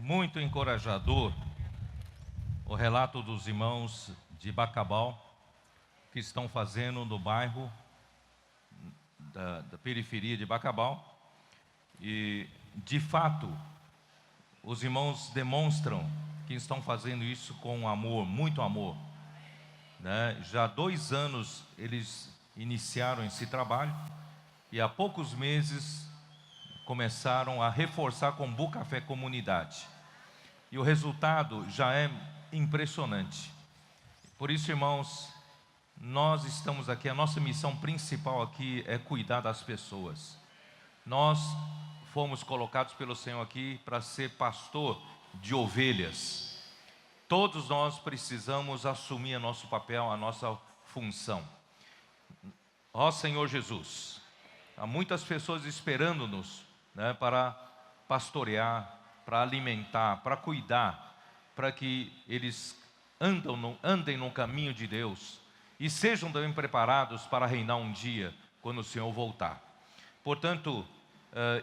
muito encorajador o relato dos irmãos de Bacabal que estão fazendo no bairro da periferia de Bacabal. E, de fato, os irmãos demonstram que estão fazendo isso com amor, muito amor, né? Já há 2 anos eles iniciaram esse trabalho e há poucos meses começaram a reforçar com Bucafé Comunidade. E o resultado já é impressionante. Por isso, irmãos, nós estamos aqui, a nossa missão principal aqui é cuidar das pessoas. Nós fomos colocados pelo Senhor aqui para ser pastor de ovelhas. Todos nós precisamos assumir o nosso papel, a nossa função. Ó Senhor Jesus, há muitas pessoas esperando-nos, né, para pastorear, para alimentar, para cuidar, para que eles andem no caminho de Deus e sejam também preparados para reinar um dia, quando o Senhor voltar. Portanto,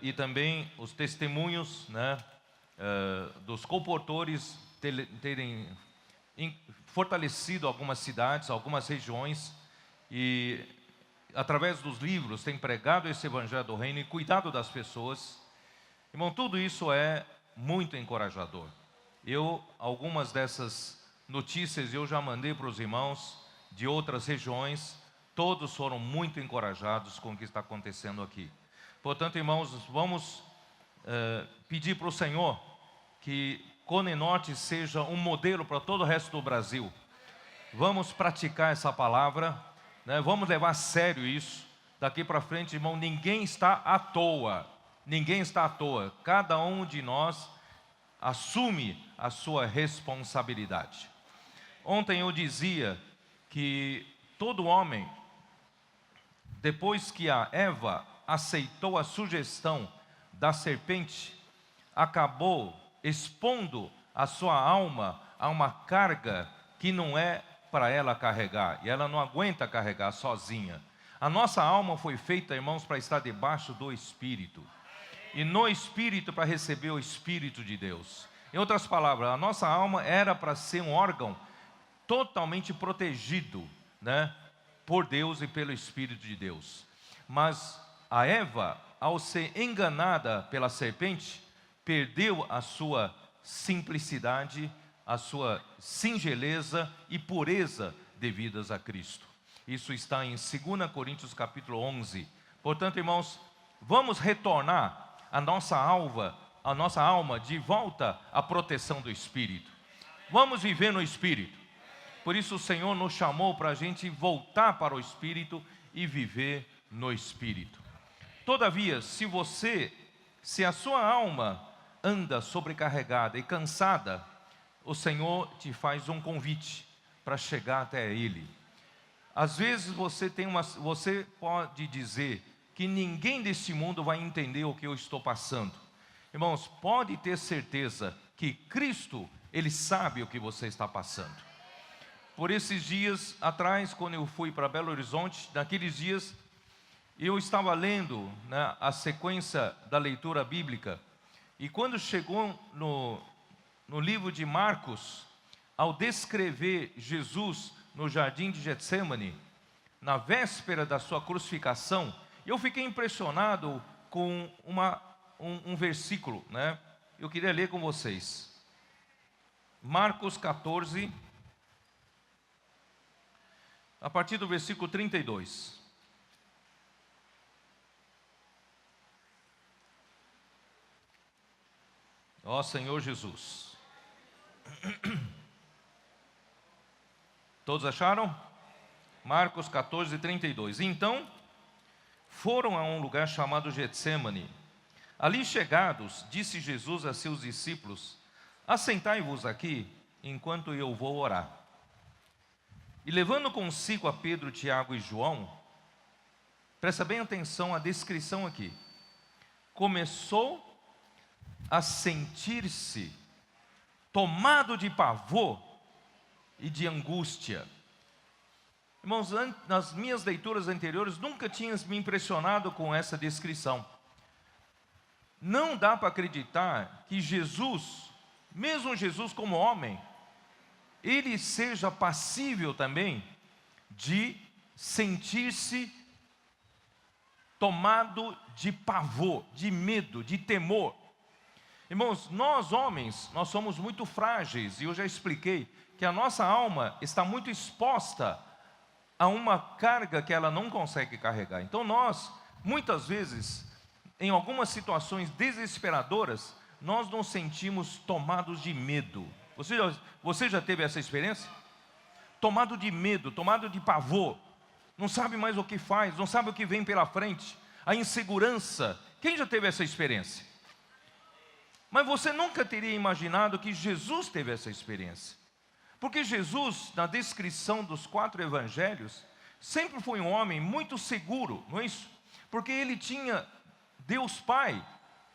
e também os testemunhos, né, dos comportores terem fortalecido algumas cidades, algumas regiões, e através dos livros tem pregado esse evangelho do reino e cuidado das pessoas. Irmão, tudo isso é muito encorajador. Algumas dessas notícias eu já mandei para os irmãos de outras regiões. Todos foram muito encorajados com o que está acontecendo aqui. Portanto, irmãos, vamos pedir para o Senhor que Cone Norte seja um modelo para todo o resto do Brasil. Vamos praticar essa palavra, né? Vamos levar a sério isso. Daqui para frente, irmão, ninguém está à toa. Ninguém está à toa. Cada um de nós assume a sua responsabilidade. Ontem eu dizia que todo homem, depois que a Eva aceitou a sugestão da serpente, acabou expondo a sua alma a uma carga que não é para ela carregar, e ela não aguenta carregar sozinha. A nossa alma foi feita, irmãos, para estar debaixo do Espírito, e no Espírito para receber o Espírito de Deus. Em outras palavras, a nossa alma era para ser um órgão totalmente protegido, né, por Deus e pelo Espírito de Deus. Mas a Eva, ao ser enganada pela serpente, perdeu a sua simplicidade, a sua singeleza e pureza devidas a Cristo. Isso está em 2 Coríntios capítulo 11. Portanto, irmãos, vamos retornar a nossa alma de volta à proteção do Espírito. Vamos viver no Espírito. Por isso o Senhor nos chamou para a gente voltar para o Espírito e viver no Espírito. Todavia, se a sua alma anda sobrecarregada e cansada, o Senhor te faz um convite para chegar até Ele. Às vezes você pode dizer que ninguém desse mundo vai entender o que eu estou passando. Irmãos, pode ter certeza que Cristo, Ele sabe o que você está passando. Por esses dias atrás, quando eu fui para Belo Horizonte, naqueles dias, eu estava lendo, né, a sequência da leitura bíblica, e quando chegou no livro de Marcos, ao descrever Jesus no jardim de Getsêmani, na véspera da sua crucificação, eu fiquei impressionado com um versículo, né? Eu queria ler com vocês. Marcos 14, a partir do versículo 32. Ó Senhor Jesus. Todos acharam? Marcos 14, 32. Então, foram a um lugar chamado Getsêmani. Ali chegados, disse Jesus a seus discípulos: assentai-vos aqui, enquanto eu vou orar. E levando consigo a Pedro, Tiago e João, presta bem atenção à descrição aqui, começou a sentir-se tomado de pavor e de angústia. Irmãos, nas minhas leituras anteriores, nunca tinha me impressionado com essa descrição. Não dá para acreditar que Jesus mesmo Jesus como homem, ele seja passível também de sentir-se tomado de pavor, de medo, de temor. Irmãos, nós homens, nós somos muito frágeis, e eu já expliquei que a nossa alma está muito exposta a uma carga que ela não consegue carregar. Então nós, muitas vezes, em algumas situações desesperadoras, nós nos sentimos tomados de medo. Você já teve essa experiência? Tomado de medo, tomado de pavor, não sabe mais o que faz, não sabe o que vem pela frente, a insegurança. Quem já teve essa experiência? Mas você nunca teria imaginado que Jesus teve essa experiência. Porque Jesus, na descrição dos 4 evangelhos, sempre foi um homem muito seguro, não é isso? Porque ele tinha Deus Pai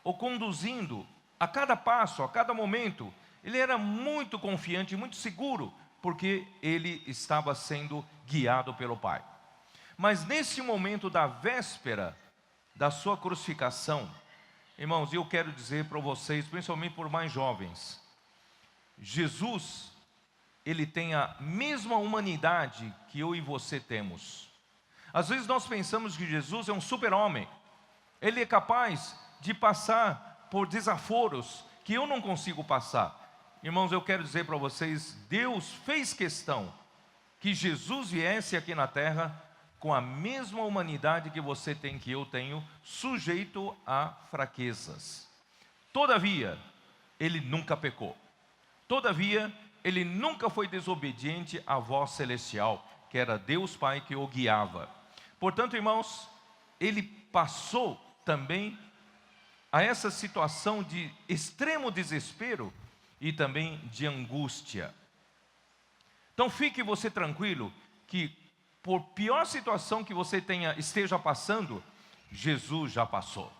o conduzindo a cada passo, a cada momento. Ele era muito confiante, muito seguro, porque ele estava sendo guiado pelo Pai. Mas nesse momento da véspera da sua crucificação, irmãos, eu quero dizer para vocês, principalmente por mais jovens, Jesus, ele tem a mesma humanidade que eu e você temos. Às vezes nós pensamos que Jesus é um super-homem, ele é capaz de passar por desaforos que eu não consigo passar. Irmãos, eu quero dizer para vocês, Deus fez questão que Jesus viesse aqui na terra com a mesma humanidade que você tem, que eu tenho, sujeito a fraquezas. Todavia, ele nunca pecou. Todavia, ele nunca foi desobediente à voz celestial, que era Deus Pai que o guiava. Portanto, irmãos, ele passou também a essa situação de extremo desespero e também de angústia. Então fique você tranquilo que por pior situação que você esteja passando, Jesus já passou.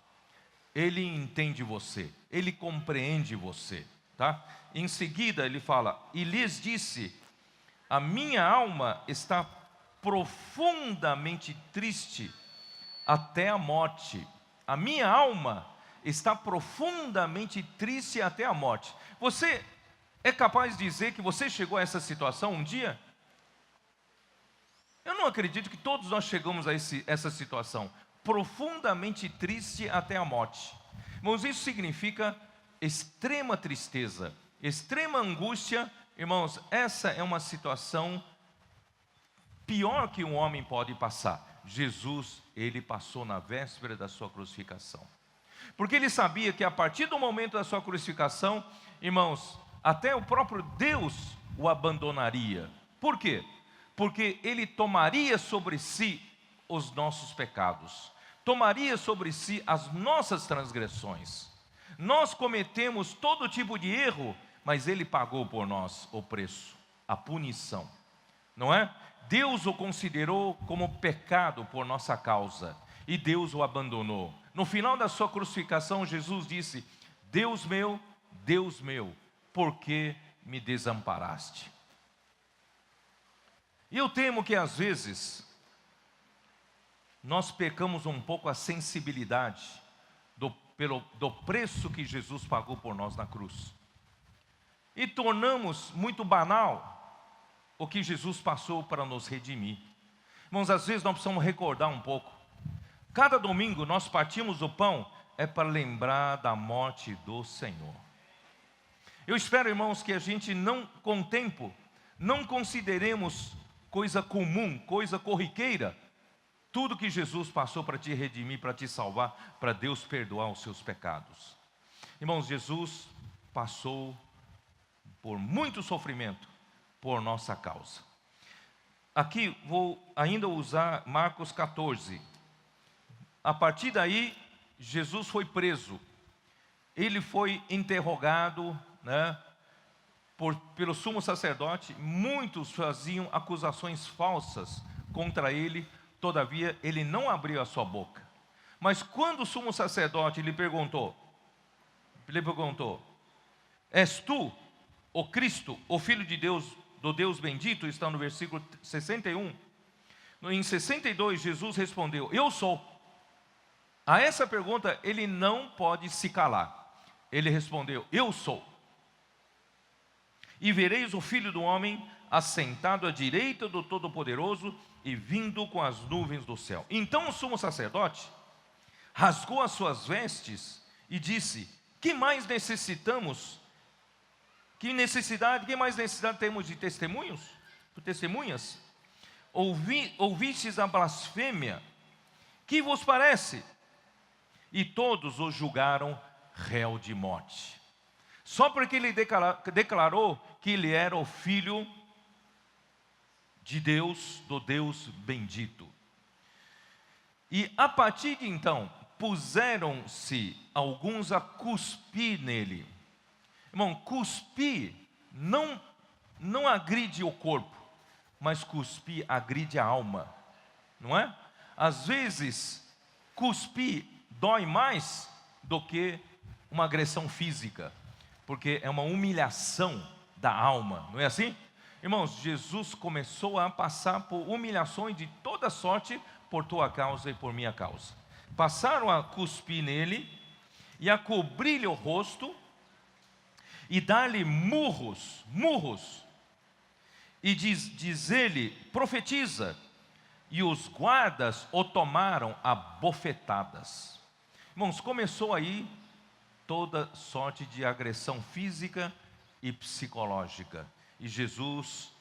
Ele entende você, ele compreende você, tá? Em seguida ele fala, e lhes disse, a minha alma está profundamente triste até a morte. A minha alma está profundamente triste até a morte. Você é capaz de dizer que você chegou a essa situação um dia? Eu não acredito que todos nós chegamos a essa situação, profundamente triste até a morte. Irmãos, isso significa extrema tristeza, extrema angústia. Irmãos, essa é uma situação pior que um homem pode passar. Jesus, ele passou na véspera da sua crucificação. Porque ele sabia que a partir do momento da sua crucificação, irmãos, até o próprio Deus o abandonaria. Por quê? Porque ele tomaria sobre si os nossos pecados, tomaria sobre si as nossas transgressões. Nós cometemos todo tipo de erro, mas ele pagou por nós o preço, a punição, não é? Deus o considerou como pecado por nossa causa, e Deus o abandonou. No final da sua crucificação, Jesus disse, Deus meu, por que me desamparaste? E eu temo que às vezes nós pecamos um pouco a sensibilidade do preço que Jesus pagou por nós na cruz. E tornamos muito banal o que Jesus passou para nos redimir. Irmãos, às vezes nós precisamos recordar um pouco. Cada domingo nós partimos o pão, é para lembrar da morte do Senhor. Eu espero, irmãos, que a gente não, com o tempo, não consideremos coisa comum, coisa corriqueira, tudo que Jesus passou para te redimir, para te salvar, para Deus perdoar os seus pecados. Irmãos, Jesus passou por muito sofrimento por nossa causa. Aqui vou ainda usar Marcos 14. A partir daí, Jesus foi preso. Ele foi interrogado, né, pelo sumo sacerdote. Muitos faziam acusações falsas contra ele. Todavia, ele não abriu a sua boca. Mas quando o sumo sacerdote lhe perguntou, és tu o Cristo, o Filho de Deus, do Deus bendito? Está no versículo 61. Em 62, Jesus respondeu, eu sou. A essa pergunta, ele não pode se calar. Ele respondeu, eu sou. E vereis o Filho do Homem assentado à direita do Todo-Poderoso e vindo com as nuvens do céu. Então o sumo sacerdote rasgou as suas vestes e disse: que mais necessitamos? Que mais necessidade temos de testemunhos? Testemunhas? Ouvistes a blasfêmia? Que vos parece? E todos o julgaram réu de morte, só porque ele declarou que ele era o Filho de Deus, do Deus bendito. E a partir de então, puseram-se alguns a cuspir nele. Irmão, cuspir não agride o corpo, mas cuspir agride a alma, não é? Às vezes, cuspir dói mais do que uma agressão física, porque é uma humilhação da alma, não é assim? Irmãos, Jesus começou a passar por humilhações de toda sorte por tua causa e por minha causa. Passaram a cuspir nele e a cobrir-lhe o rosto e dar-lhe murros. E diz ele: profetiza. E os guardas o tomaram a bofetadas. Irmãos, começou aí toda sorte de agressão física e psicológica. E Jesus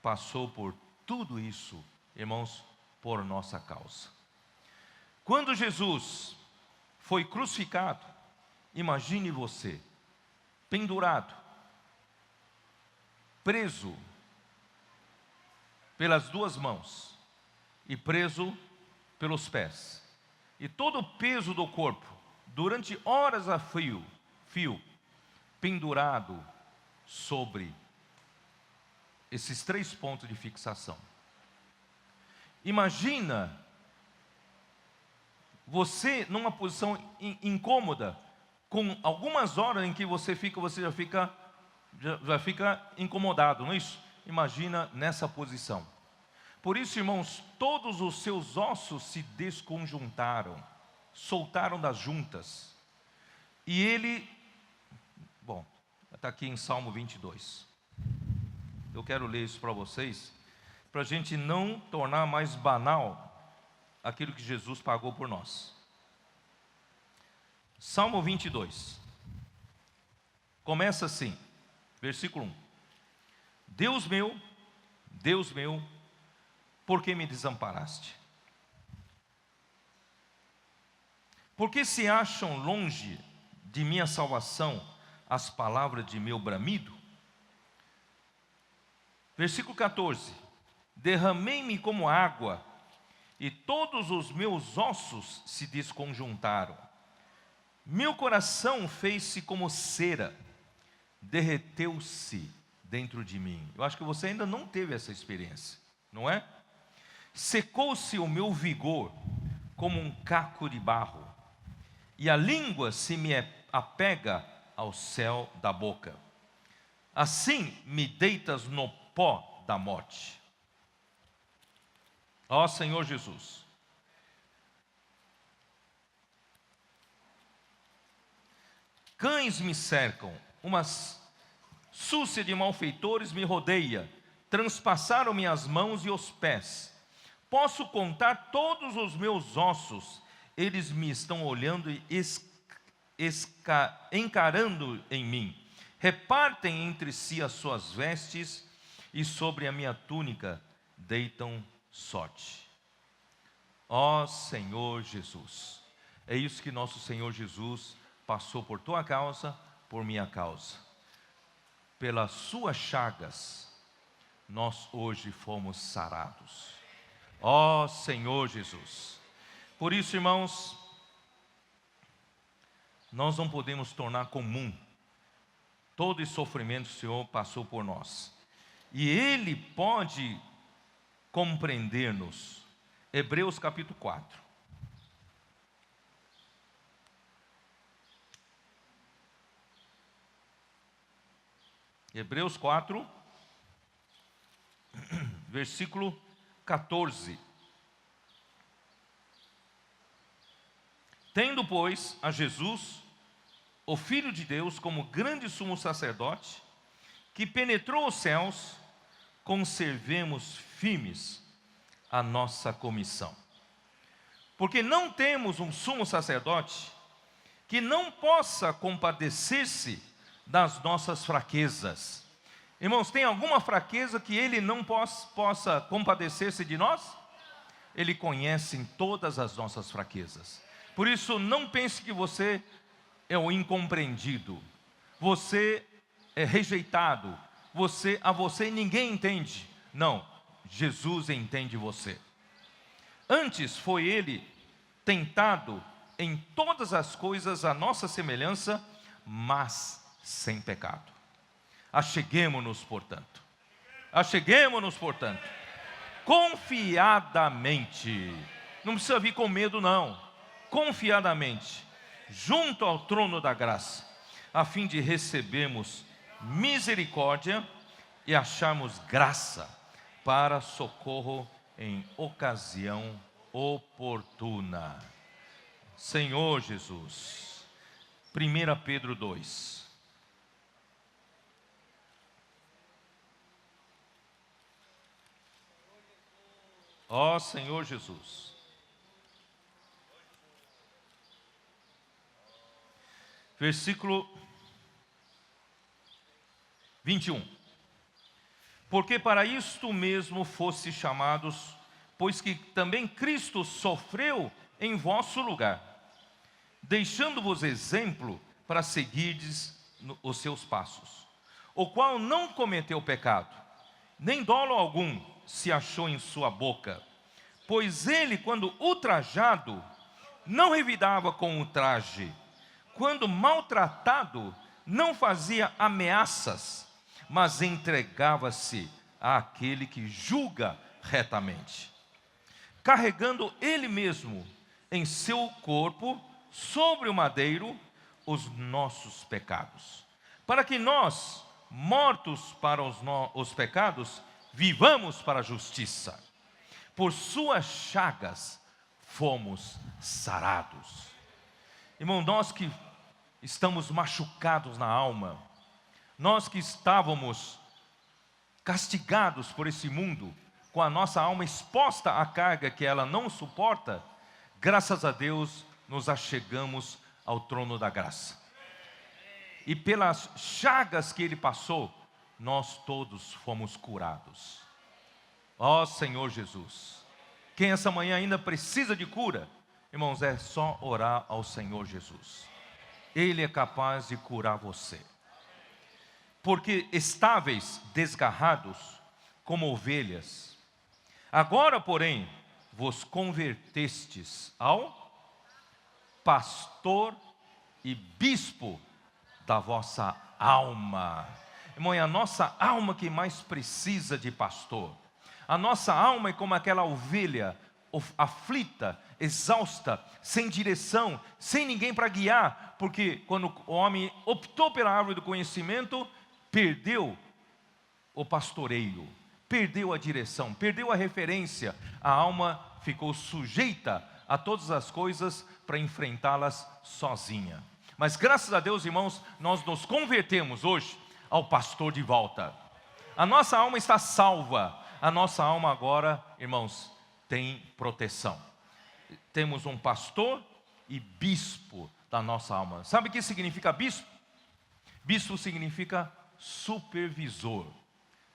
passou por tudo isso, irmãos, por nossa causa. Quando Jesus foi crucificado, imagine você, pendurado, preso pelas duas mãos e preso pelos pés, e todo o peso do corpo, durante horas a fio, pendurado sobre esses 3 pontos de fixação. Imagina você numa posição incômoda, com algumas horas em que você já fica incomodado, não é isso? Imagina nessa posição. Por isso, irmãos, todos os seus ossos se desconjuntaram, soltaram das juntas. E ele, está aqui em Salmo 22. Eu quero ler isso para vocês, para a gente não tornar mais banal aquilo que Jesus pagou por nós. Salmo 22. Começa assim, versículo 1. Deus meu, por que me desamparaste? Por que se acham longe de minha salvação as palavras de meu bramido? Versículo 14. Derramei-me como água, e todos os meus ossos se desconjuntaram. Meu coração fez-se como cera, derreteu-se dentro de mim. Eu acho que você ainda não teve essa experiência, não é? Secou-se o meu vigor como um caco de barro, e a língua se me apega ao céu da boca. Assim me deitas no pó da morte. Ó Senhor Jesus, cães me cercam, uma súcia de malfeitores me rodeia, transpassaram minhas mãos e os pés. Posso contar todos os meus ossos, eles me estão olhando e encarando em mim. Repartem entre si as suas vestes, e sobre a minha túnica deitam sorte. Ó Senhor Jesus, é isso que nosso Senhor Jesus passou por tua causa, por minha causa. Pelas suas chagas, nós hoje fomos sarados. Ó Senhor Jesus. Por isso, irmãos, nós não podemos tornar comum todo esse sofrimento que o Senhor passou por nós. E Ele pode compreender-nos. Hebreus capítulo 4. Hebreus 4, versículo 14. Tendo, pois, a Jesus, o Filho de Deus, como grande sumo sacerdote, que penetrou os céus, conservemos firmes a nossa comissão. Porque não temos um sumo sacerdote que não possa compadecer-se das nossas fraquezas. Irmãos, tem alguma fraqueza que ele não possa compadecer-se de nós? Ele conhece todas as nossas fraquezas. Por isso, não pense que você é o incompreendido, você é rejeitado, a você ninguém entende. Não, Jesus entende você. Antes foi ele tentado em todas as coisas à nossa semelhança, mas sem pecado. Acheguemo-nos, portanto, confiadamente, não precisa vir com medo não, confiadamente, junto ao trono da graça, a fim de recebermos misericórdia e acharmos graça para socorro em ocasião oportuna. Senhor Jesus. 1 Pedro 2. Ó Senhor Jesus. Versículo 21. Porque para isto mesmo fosse chamados, pois que também Cristo sofreu em vosso lugar, deixando-vos exemplo para seguirdes os seus passos, o qual não cometeu pecado, nem dolo algum se achou em sua boca, pois ele, quando ultrajado, não revidava com o traje, quando maltratado, não fazia ameaças, mas entregava-se àquele que julga retamente, carregando ele mesmo em seu corpo, sobre o madeiro, os nossos pecados, para que nós, mortos para os pecados, vivamos para a justiça. Por suas chagas fomos sarados. Irmão, nós que estamos machucados na alma, nós que estávamos castigados por esse mundo, com a nossa alma exposta à carga que ela não suporta, graças a Deus nos achegamos ao trono da graça. E pelas chagas que ele passou, nós todos fomos curados. Ó Senhor Jesus. Quem essa manhã ainda precisa de cura, irmãos, é só orar ao Senhor Jesus. Ele é capaz de curar você. Porque estáveis desgarrados como ovelhas, agora porém vos convertestes ao pastor e bispo da vossa alma. Irmão, é a nossa alma que mais precisa de pastor. A nossa alma é como aquela ovelha aflita, exausta, sem direção, sem ninguém para guiar, porque quando o homem optou pela árvore do conhecimento, perdeu o pastoreio, perdeu a direção, perdeu a referência. A alma ficou sujeita a todas as coisas para enfrentá-las sozinha. Mas graças a Deus, irmãos, nós nos convertemos hoje ao pastor de volta. A nossa alma está salva. A nossa alma agora, irmãos, tem proteção. Temos um pastor e bispo da nossa alma. Sabe o que significa bispo? Bispo significa supervisor.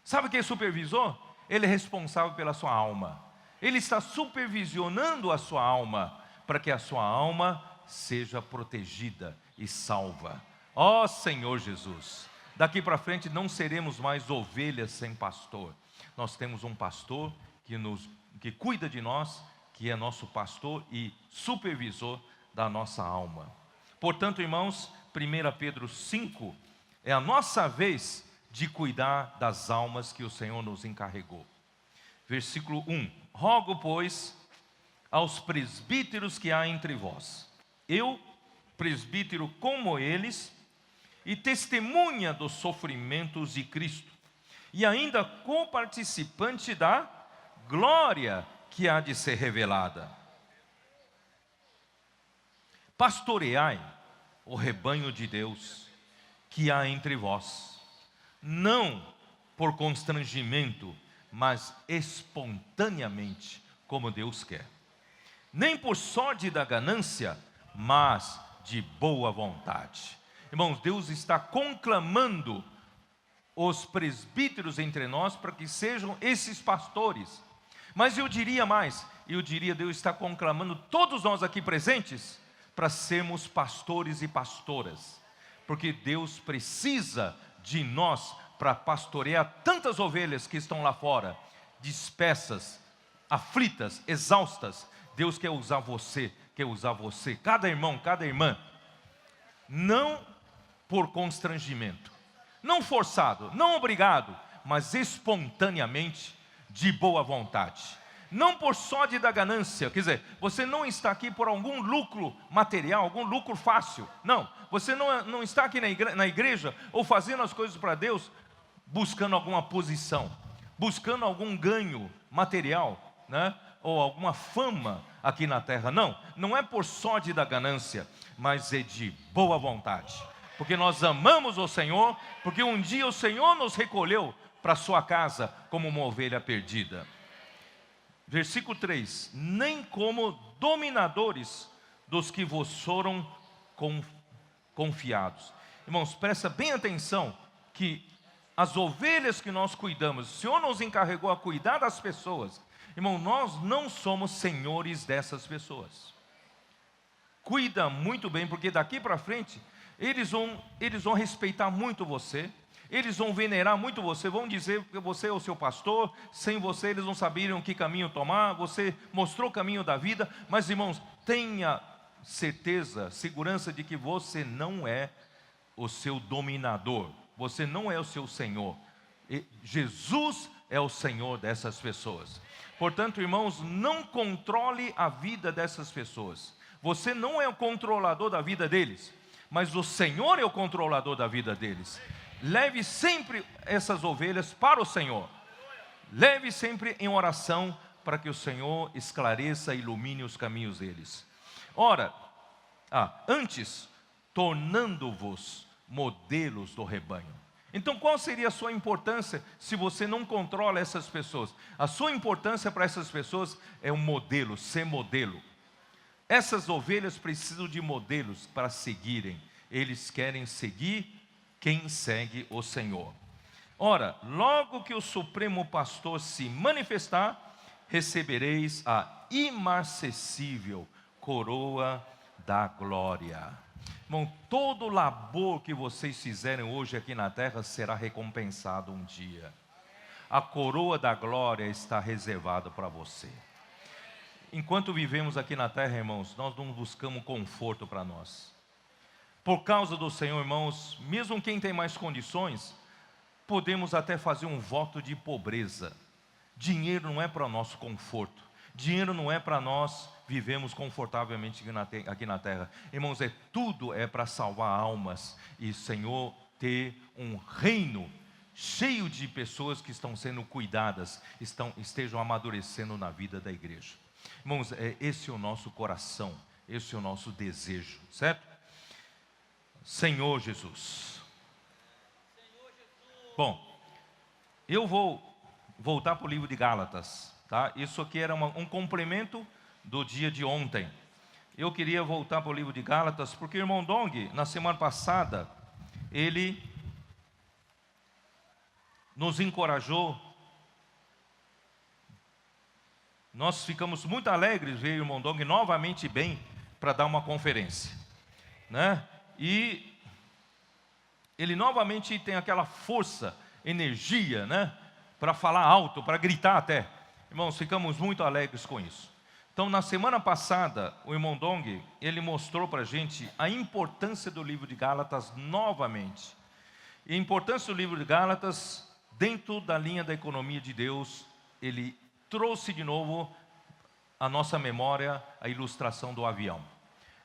Sabe o que é supervisor? Ele é responsável pela sua alma. Ele está supervisionando a sua alma, para que a sua alma seja protegida e salva. Ó Senhor Jesus, daqui para frente não seremos mais ovelhas sem pastor. Nós temos um pastor que cuida de nós, que é nosso pastor e supervisor da nossa alma. Portanto, irmãos, 1 Pedro 5, é a nossa vez de cuidar das almas que o Senhor nos encarregou. Versículo 1: Rogo, pois, aos presbíteros que há entre vós, eu, presbítero como eles, e testemunha dos sofrimentos de Cristo, e ainda coparticipante da glória que há de ser revelada. Pastoreai o rebanho de Deus que há entre vós, não por constrangimento, mas espontaneamente, como Deus quer. Nem por sorte da ganância, mas de boa vontade. Irmãos, Deus está conclamando os presbíteros entre nós para que sejam esses pastores. Mas eu diria mais, Deus está conclamando todos nós aqui presentes para sermos pastores e pastoras, porque Deus precisa de nós para pastorear tantas ovelhas que estão lá fora, dispersas, aflitas, exaustas. Deus quer usar você, cada irmão, cada irmã, não por constrangimento, não forçado, não obrigado, mas espontaneamente, de boa vontade. Não por sorte da ganância, quer dizer, você não está aqui por algum lucro material, algum lucro fácil. Não, você não está aqui na igreja ou fazendo as coisas para Deus buscando alguma posição, buscando algum ganho material, né? Ou alguma fama aqui na terra. Não é por sorte da ganância, mas é de boa vontade. Porque nós amamos o Senhor, porque um dia o Senhor nos recolheu para a sua casa como uma ovelha perdida. Versículo 3: nem como dominadores dos que vos foram confiados. Irmãos, presta bem atenção que as ovelhas que nós cuidamos, o Senhor nos encarregou a cuidar das pessoas. Irmão, nós não somos senhores dessas pessoas. Cuida muito bem, porque daqui para frente eles vão respeitar muito você. Eles vão venerar muito você, vão dizer que você é o seu pastor. Sem você eles não sabiam que caminho tomar. Você mostrou o caminho da vida. Mas irmãos, tenha certeza, segurança de que você não é o seu dominador. Você não é o seu Senhor. Jesus é o Senhor dessas pessoas. Portanto, irmãos, não controle a vida dessas pessoas. Você não é o controlador da vida deles, mas o Senhor é o controlador da vida deles. Leve sempre essas ovelhas para o Senhor. Leve sempre em oração para que o Senhor esclareça e ilumine os caminhos deles. Ora, antes, tornando-vos modelos do rebanho. Então, qual seria a sua importância se você não controla essas pessoas? A sua importância para essas pessoas é um modelo, ser modelo. Essas ovelhas precisam de modelos para seguirem. Eles querem seguir quem segue o Senhor. Ora, logo que o Supremo Pastor se manifestar, recebereis a imarcessível coroa da glória. Irmão, todo o labor que vocês fizerem hoje aqui na terra será recompensado um dia. A coroa da glória está reservada para você. Enquanto vivemos aqui na terra, irmãos, nós não buscamos conforto para nós. Por causa do Senhor, irmãos, mesmo quem tem mais condições, podemos até fazer um voto de pobreza. Dinheiro não é para o nosso conforto. Dinheiro não é para nós vivemos confortavelmente aqui na terra. Irmãos, tudo é para salvar almas e, Senhor, ter um reino cheio de pessoas que estão sendo cuidadas, estejam amadurecendo na vida da igreja. Irmãos, esse é o nosso coração, esse é o nosso desejo, certo? Senhor Jesus. Bom, eu vou voltar para o livro de Gálatas, tá? Isso aqui era um complemento do dia de ontem. Eu queria voltar para o livro de Gálatas, porque o irmão Dong, na semana passada, ele nos encorajou. Nós ficamos muito alegres ver o irmão Dong novamente bem para dar uma conferência, né? E ele novamente tem aquela força, energia, né? Para falar alto, para gritar até. Irmãos, ficamos muito alegres com isso. Então, na semana passada, o irmão Dong, ele mostrou para a gente a importância do livro de Gálatas novamente. E a importância do livro de Gálatas, dentro da linha da economia de Deus, ele trouxe de novo à nossa memória a ilustração do avião.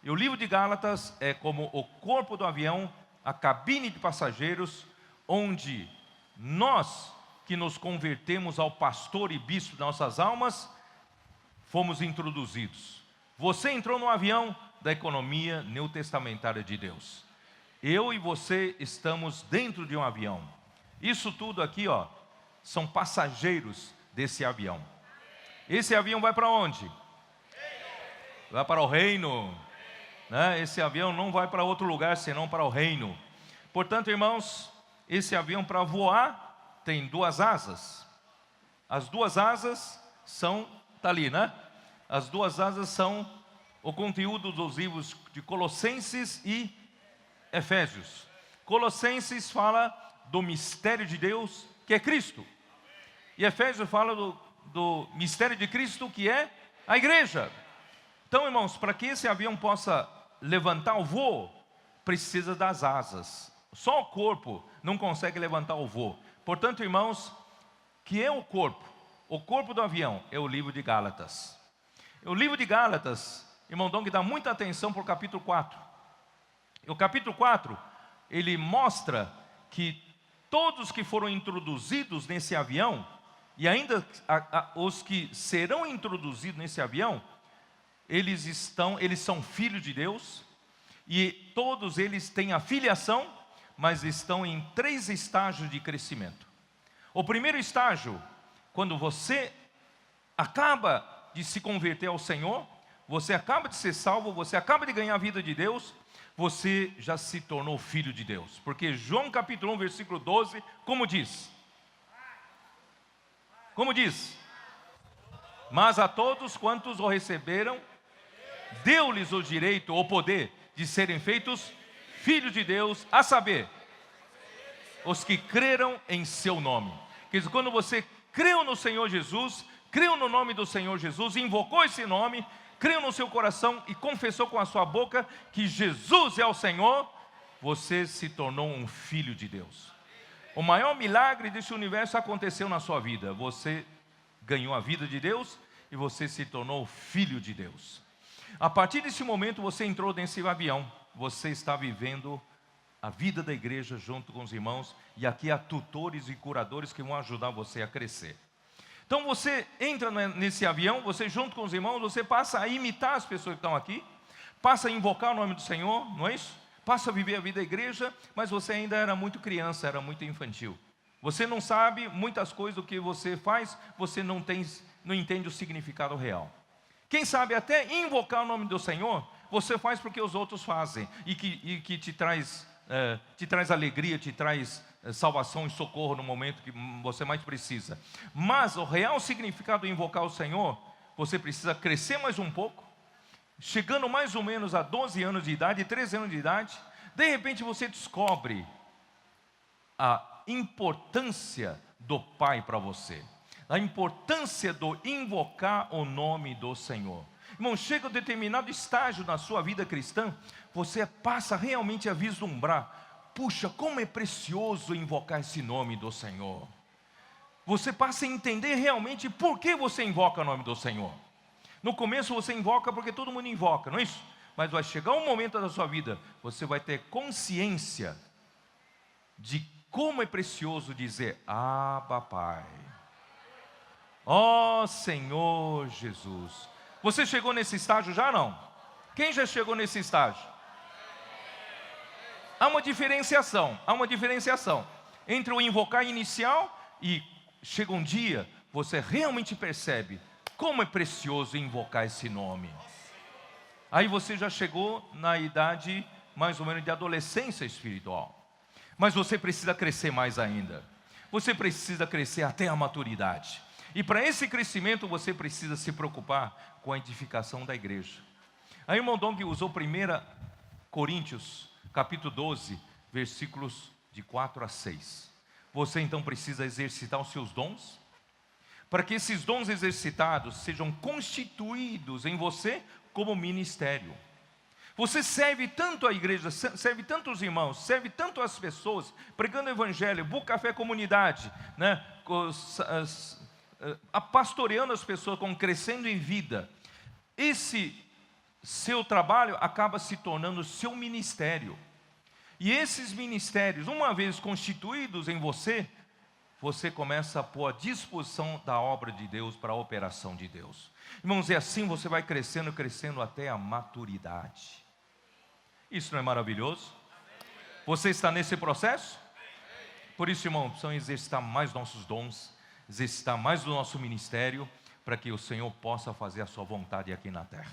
E o livro de Gálatas é como o corpo do avião, a cabine de passageiros, onde nós que nos convertemos ao pastor e bispo de nossas almas, fomos introduzidos. Você entrou no avião da economia neotestamentária de Deus. Eu e você estamos dentro de um avião. Isso tudo aqui, ó, são passageiros desse avião. Esse avião vai para onde? Vai para o reino, né? Esse avião não vai para outro lugar senão para o reino. Portanto, irmãos, esse avião, para voar, tem duas asas. As duas asas são, está ali, né? As duas asas são o conteúdo dos livros de Colossenses e Efésios. Colossenses fala do mistério de Deus, que é Cristo. E Efésios fala do mistério de Cristo, que é a igreja. Então, irmãos, para que esse avião possa levantar o voo, precisa das asas. Só o corpo não consegue levantar o voo. Portanto, irmãos, que é o corpo? O corpo do avião é o livro de Gálatas. O livro de Gálatas, irmão Dong, dá muita atenção para o capítulo 4. E o capítulo 4, ele mostra que todos que foram introduzidos nesse avião, e ainda os que serão introduzidos nesse avião, eles são filhos de Deus, e todos eles têm a filiação, mas estão em 3 estágios de crescimento. O primeiro estágio, quando você acaba de se converter ao Senhor, você acaba de ser salvo, você acaba de ganhar a vida de Deus, você já se tornou filho de Deus. Porque João capítulo 1, versículo 12, como diz? Como diz? Mas a todos quantos o receberam, deu-lhes o direito, o poder de serem feitos filhos de Deus, a saber, os que creram em seu nome. Quer dizer, quando você creu no Senhor Jesus, creu no nome do Senhor Jesus, invocou esse nome, creu no seu coração e confessou com a sua boca que Jesus é o Senhor, você se tornou um filho de Deus. O maior milagre desse universo aconteceu na sua vida. Você ganhou a vida de Deus e você se tornou filho de Deus. A partir desse momento você entrou nesse avião, você está vivendo a vida da igreja junto com os irmãos, e aqui há tutores e curadores que vão ajudar você a crescer. Então você entra nesse avião, você junto com os irmãos, você passa a imitar as pessoas que estão aqui, passa a invocar o nome do Senhor, não é isso? Passa a viver a vida da igreja, mas você ainda era muito criança, era muito infantil. Você não sabe muitas coisas do que você faz, você não entende o significado real. Quem sabe até invocar o nome do Senhor, você faz porque os outros fazem, e que te traz alegria, te traz salvação e socorro no momento que você mais precisa. Mas o real significado de invocar o Senhor, você precisa crescer mais um pouco, chegando mais ou menos a 12 anos de idade, 13 anos de idade, de repente você descobre a importância do Pai para você, a importância do invocar o nome do Senhor. Irmão, chega a um determinado estágio na sua vida cristã, você passa realmente a vislumbrar, puxa, como é precioso invocar esse nome do Senhor. Você passa a entender realmente por que você invoca o nome do Senhor. No começo você invoca porque todo mundo invoca, não é isso? Mas vai chegar um momento da sua vida, você vai ter consciência de como é precioso dizer, Abba Pai, ó Senhor Jesus. Você chegou nesse estágio já não? Quem já chegou nesse estágio? Há uma diferenciação entre o invocar inicial e chega um dia, você realmente percebe como é precioso invocar esse nome. Aí você já chegou na idade mais ou menos de adolescência espiritual. Mas você precisa crescer mais ainda. Você precisa crescer até a maturidade. E para esse crescimento você precisa se preocupar com a edificação da igreja. Aí o irmão Dong usou 1 Coríntios, capítulo 12, versículos de 4 a 6. Você então precisa exercitar os seus dons, para que esses dons exercitados sejam constituídos em você como ministério. Você serve tanto a igreja, serve tanto os irmãos, serve tanto as pessoas, pregando o evangelho, Boa Café Comunidade, né? Pastoreando as pessoas, crescendo em vida. Esse seu trabalho acaba se tornando seu ministério. E esses ministérios, uma vez constituídos em você, você começa a pôr à disposição da obra de Deus para a operação de Deus. Irmãos, e assim você vai crescendo, crescendo até a maturidade. Isso não é maravilhoso? Você está nesse processo? Por isso, irmão, precisamos exercitar mais nossos dons, exercitar mais o nosso ministério, para que o Senhor possa fazer a sua vontade aqui na terra.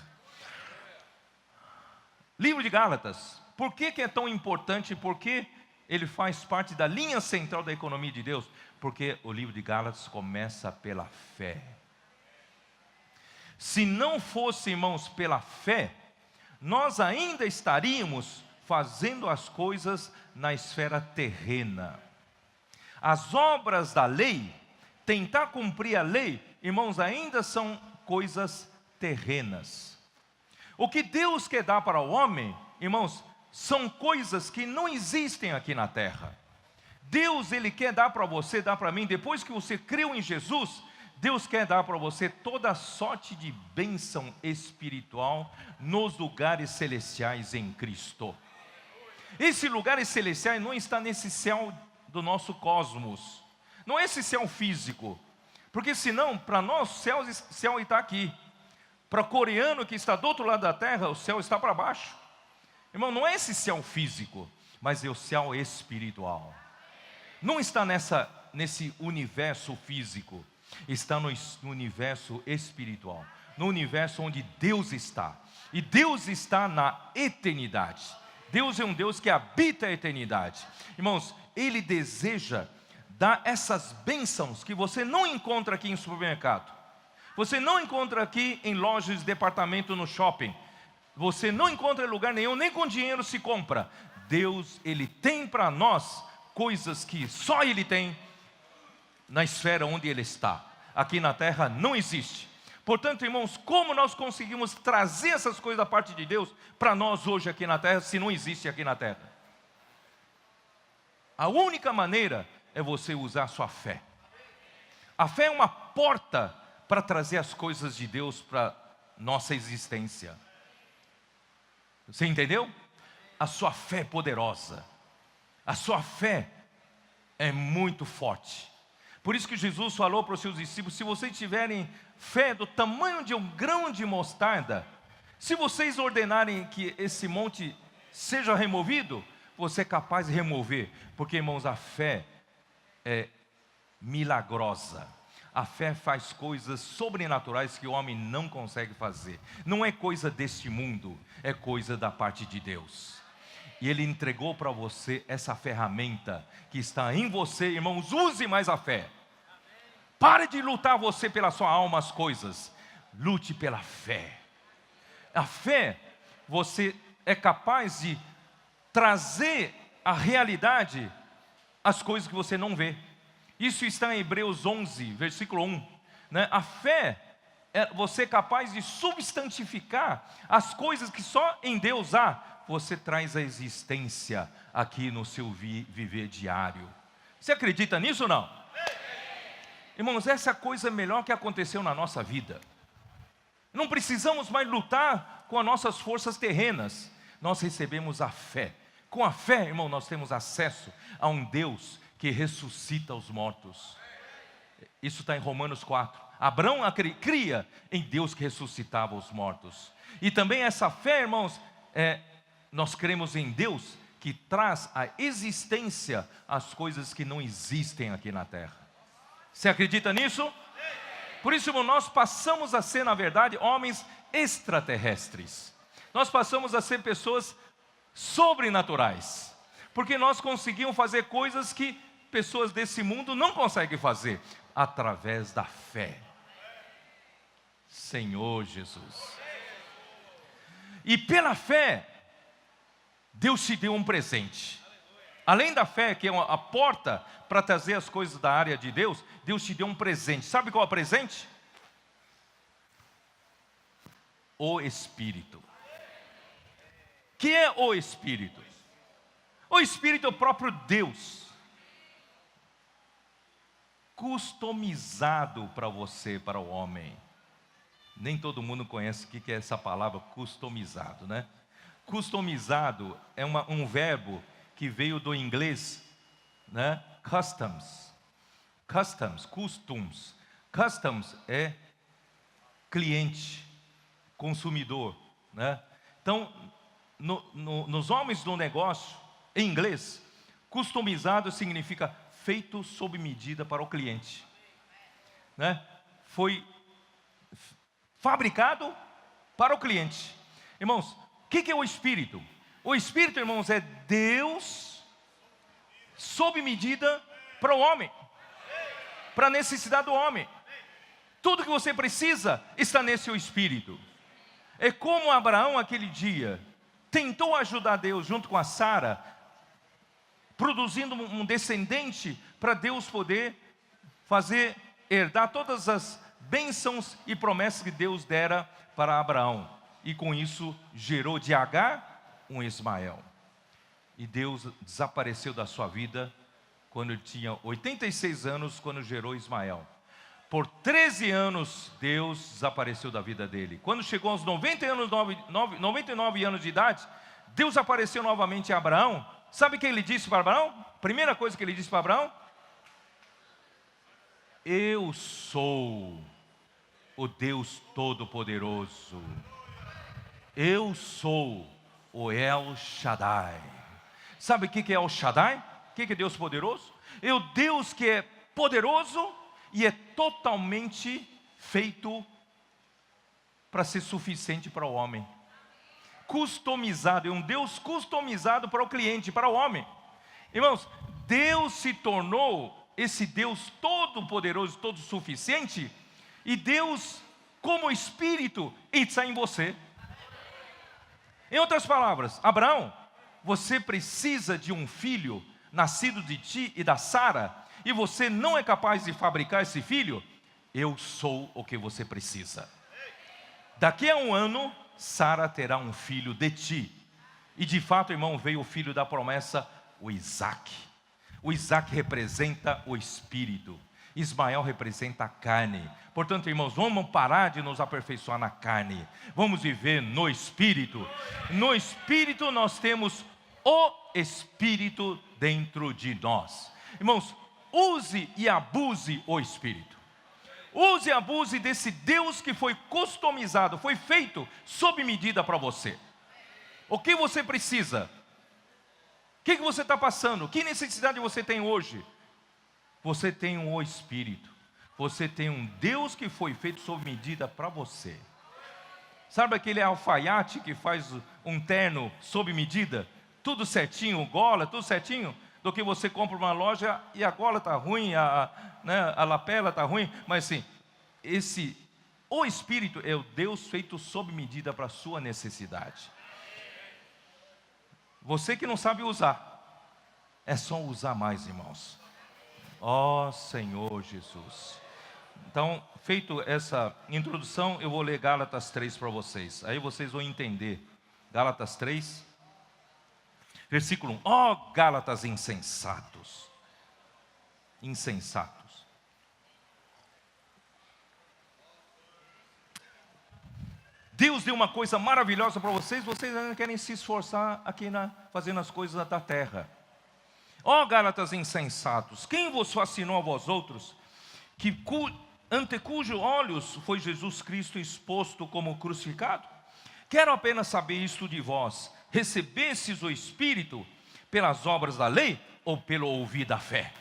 Livro de Gálatas, por que é tão importante? Porque ele faz parte da linha central da economia de Deus? Porque o livro de Gálatas começa pela fé. Se não fosse, irmãos, pela fé, nós ainda estaríamos fazendo as coisas na esfera terrena. As obras da lei, tentar cumprir a lei, irmãos, ainda são coisas terrenas. O que Deus quer dar para o homem, irmãos, são coisas que não existem aqui na terra. Deus, Ele quer dar para você, dar para mim, depois que você creu em Jesus, Deus quer dar para você toda sorte de bênção espiritual nos lugares celestiais em Cristo. Esses lugares celestiais não está nesse céu do nosso cosmos, não é esse céu físico, porque senão, para nós, o céu está aqui. Para o coreano que está do outro lado da terra, o céu está para baixo. Irmão, não é esse céu físico, mas é o céu espiritual. Não está nesse universo físico, está no universo espiritual, no universo onde Deus está. E Deus está na eternidade. Deus é um Deus que habita a eternidade. Irmãos, Ele deseja dar essas bênçãos que você não encontra aqui em supermercado. Você não encontra aqui em lojas de departamento no shopping. Você não encontra em lugar nenhum, nem com dinheiro se compra. Deus, Ele tem para nós coisas que só Ele tem na esfera onde Ele está. Aqui na terra não existe. Portanto, irmãos, como nós conseguimos trazer essas coisas da parte de Deus para nós hoje aqui na terra, se não existe aqui na terra? A única maneira é você usar a sua fé. A fé é uma porta para trazer as coisas de Deus para nossa existência. Você entendeu? A sua fé é poderosa. A sua fé é muito forte. Por isso que Jesus falou para os seus discípulos: se vocês tiverem fé do tamanho de um grão de mostarda, se vocês ordenarem que esse monte seja removido, você é capaz de remover. Porque, irmãos, a fé é milagrosa. A fé faz coisas sobrenaturais que o homem não consegue fazer. Não é coisa deste mundo, é coisa da parte de Deus. E Ele entregou para você essa ferramenta que está em você, irmãos. Use mais a fé. Pare de lutar você pela sua alma as coisas. Lute pela fé. A fé, você é capaz de trazer à realidade as coisas que você não vê. Isso está em Hebreus 11, versículo 1. A fé, você é capaz de substantificar as coisas que só em Deus há. Você traz a existência aqui no seu viver diário. Você acredita nisso ou não? Irmãos, essa coisa é melhor que aconteceu na nossa vida. Não precisamos mais lutar com as nossas forças terrenas. Nós recebemos a fé. Com a fé, irmão, nós temos acesso a um Deus que ressuscita os mortos. Isso está em Romanos 4. Abraão cria em Deus que ressuscitava os mortos. E também essa fé, irmãos, nós cremos em Deus que traz à existência as coisas que não existem aqui na terra. Você acredita nisso? Por isso, irmão, nós passamos a ser, na verdade, homens extraterrestres. Nós passamos a ser pessoas sobrenaturais. Porque nós conseguimos fazer coisas que pessoas desse mundo não conseguem fazer, através da fé. Senhor Jesus. E pela fé, Deus te deu um presente. Além da fé, que é a porta para trazer as coisas da área de Deus, Deus te deu um presente. Sabe qual é o presente? O Espírito. Que é o Espírito? O Espírito é o próprio Deus, customizado para você, para o homem. Nem todo mundo conhece o que é essa palavra customizado, né? Customizado é um verbo que veio do inglês, né? Customs. Customs é cliente, consumidor, né? Então, nos homens do negócio, em inglês, customizado significa feito sob medida para o cliente, né? Foi fabricado para o cliente. Irmãos, o que é o Espírito? O Espírito, irmãos, é Deus sob medida para o homem, para a necessidade do homem. Tudo que você precisa está nesse Espírito. É como Abraão aquele dia tentou ajudar Deus junto com a Sara, produzindo um descendente para Deus poder fazer herdar todas as bênçãos e promessas que Deus dera para Abraão. E com isso gerou de Agar um Ismael. E Deus desapareceu da sua vida quando ele tinha 86 anos, quando gerou Ismael. Por 13 anos, Deus desapareceu da vida dele. Quando chegou aos 99 anos de idade, Deus apareceu novamente a Abraão. Sabe o que ele disse para Abraão? Primeira coisa que ele disse para Abraão: eu sou o Deus Todo-Poderoso. Eu sou o El Shaddai. Sabe o que é El Shaddai? O que é Deus poderoso? É o Deus que é poderoso e é totalmente feito para ser suficiente para o homem. Customizado, é um Deus customizado para o cliente, para o homem. Irmãos, Deus se tornou esse Deus todo-poderoso, todo suficiente, e Deus, como Espírito, está em você. Em outras palavras, Abraão, você precisa de um filho nascido de ti e da Sara, e você não é capaz de fabricar esse filho. Eu sou o que você precisa. Daqui a um ano, Sara terá um filho de ti. E de fato, irmão, veio o filho da promessa, o Isaac. O Isaac representa o Espírito. Ismael representa a carne. Portanto, irmãos, vamos parar de nos aperfeiçoar na carne. Vamos viver no Espírito. No Espírito nós temos o Espírito dentro de nós. Irmãos, use e abuse o Espírito. Use e abuse desse Deus que foi customizado, foi feito sob medida para você. O que você precisa? O que você está passando? Que necessidade você tem hoje? Você tem um Espírito. Você tem um Deus que foi feito sob medida para você. Sabe aquele alfaiate que faz um terno sob medida? Tudo certinho, gola, tudo certinho? Do que você compra uma loja e a gola está ruim, a lapela está ruim. Mas assim, o Espírito é o Deus feito sob medida para a sua necessidade. Você que não sabe usar, é só usar mais, irmãos. Ó Senhor Jesus. Então, feito essa introdução, eu vou ler Gálatas 3 para vocês. Aí vocês vão entender. Gálatas 3, versículo 1. Ó Gálatas insensatos. Insensatos. Deus deu uma coisa maravilhosa para vocês. Vocês ainda querem se esforçar aqui fazendo as coisas da terra. Ó Gálatas insensatos, quem vos fascinou a vós outros, ante cujos olhos foi Jesus Cristo exposto como crucificado? Quero apenas saber isto de vós: recebestes o Espírito pelas obras da lei ou pelo ouvir da fé?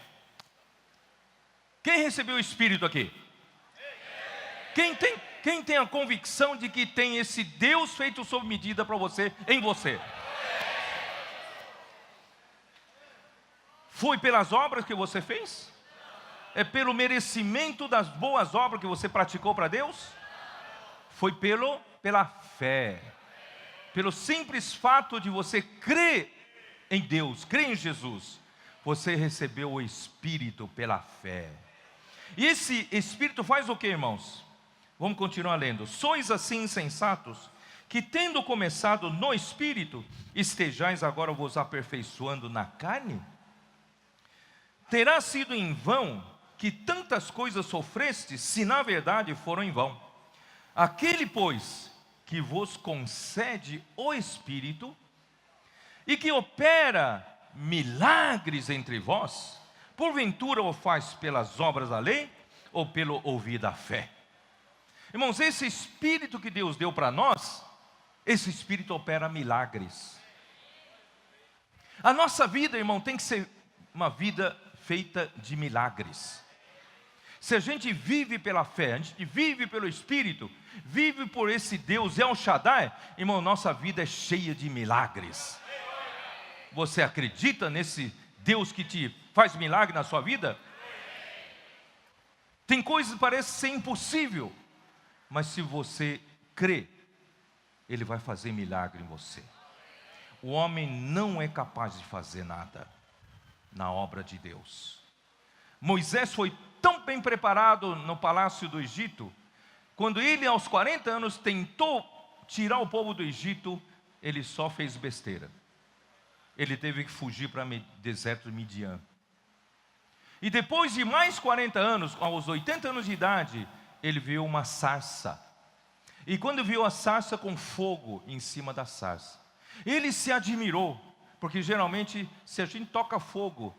Quem recebeu o Espírito aqui? Quem tem a convicção de que tem esse Deus feito sob medida para você, em você? Foi pelas obras que você fez? É pelo merecimento das boas obras que você praticou para Deus? Foi pela fé. Pelo simples fato de você crer em Deus, crer em Jesus, você recebeu o Espírito pela fé. E esse Espírito faz o que, irmãos? Vamos continuar lendo. Sois assim insensatos, que tendo começado no Espírito, estejais agora vos aperfeiçoando na carne? Terá sido em vão que tantas coisas sofrestes, se na verdade foram em vão. Aquele, pois, que vos concede o Espírito, e que opera milagres entre vós, porventura o faz pelas obras da lei, ou pelo ouvir da fé? Irmãos, esse Espírito que Deus deu para nós, esse Espírito opera milagres. A nossa vida, irmão, tem que ser uma vida feita de milagres. Se a gente vive pela fé, a gente vive pelo Espírito, vive por esse Deus El Shaddai, irmão, nossa vida é cheia de milagres. Você acredita nesse Deus que te faz milagre na sua vida? Tem coisas que parecem ser impossível, mas se você crê, Ele vai fazer milagre em você. O homem não é capaz de fazer nada na obra de Deus. Moisés foi tão bem preparado no palácio do Egito, quando ele aos 40 anos tentou tirar o povo do Egito, ele só fez besteira. Ele teve que fugir para o deserto de Midian. E depois de mais 40 anos, aos 80 anos de idade, ele viu uma sarça. E quando viu a sarça com fogo em cima da sarça, ele se admirou, porque geralmente se a gente toca fogo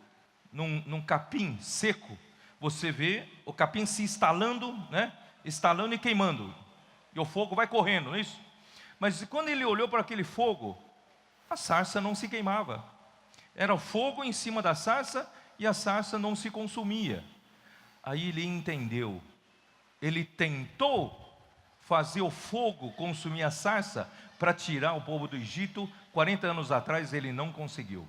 num capim seco, você vê o capim se instalando, né? Instalando e queimando, e o fogo vai correndo, não é isso? Mas quando ele olhou para aquele fogo, a sarça não se queimava. Era fogo em cima da sarça e a sarça não se consumia. Aí ele entendeu. Ele tentou fazer o fogo consumir a sarça para tirar o povo do Egito. 40 anos atrás ele não conseguiu.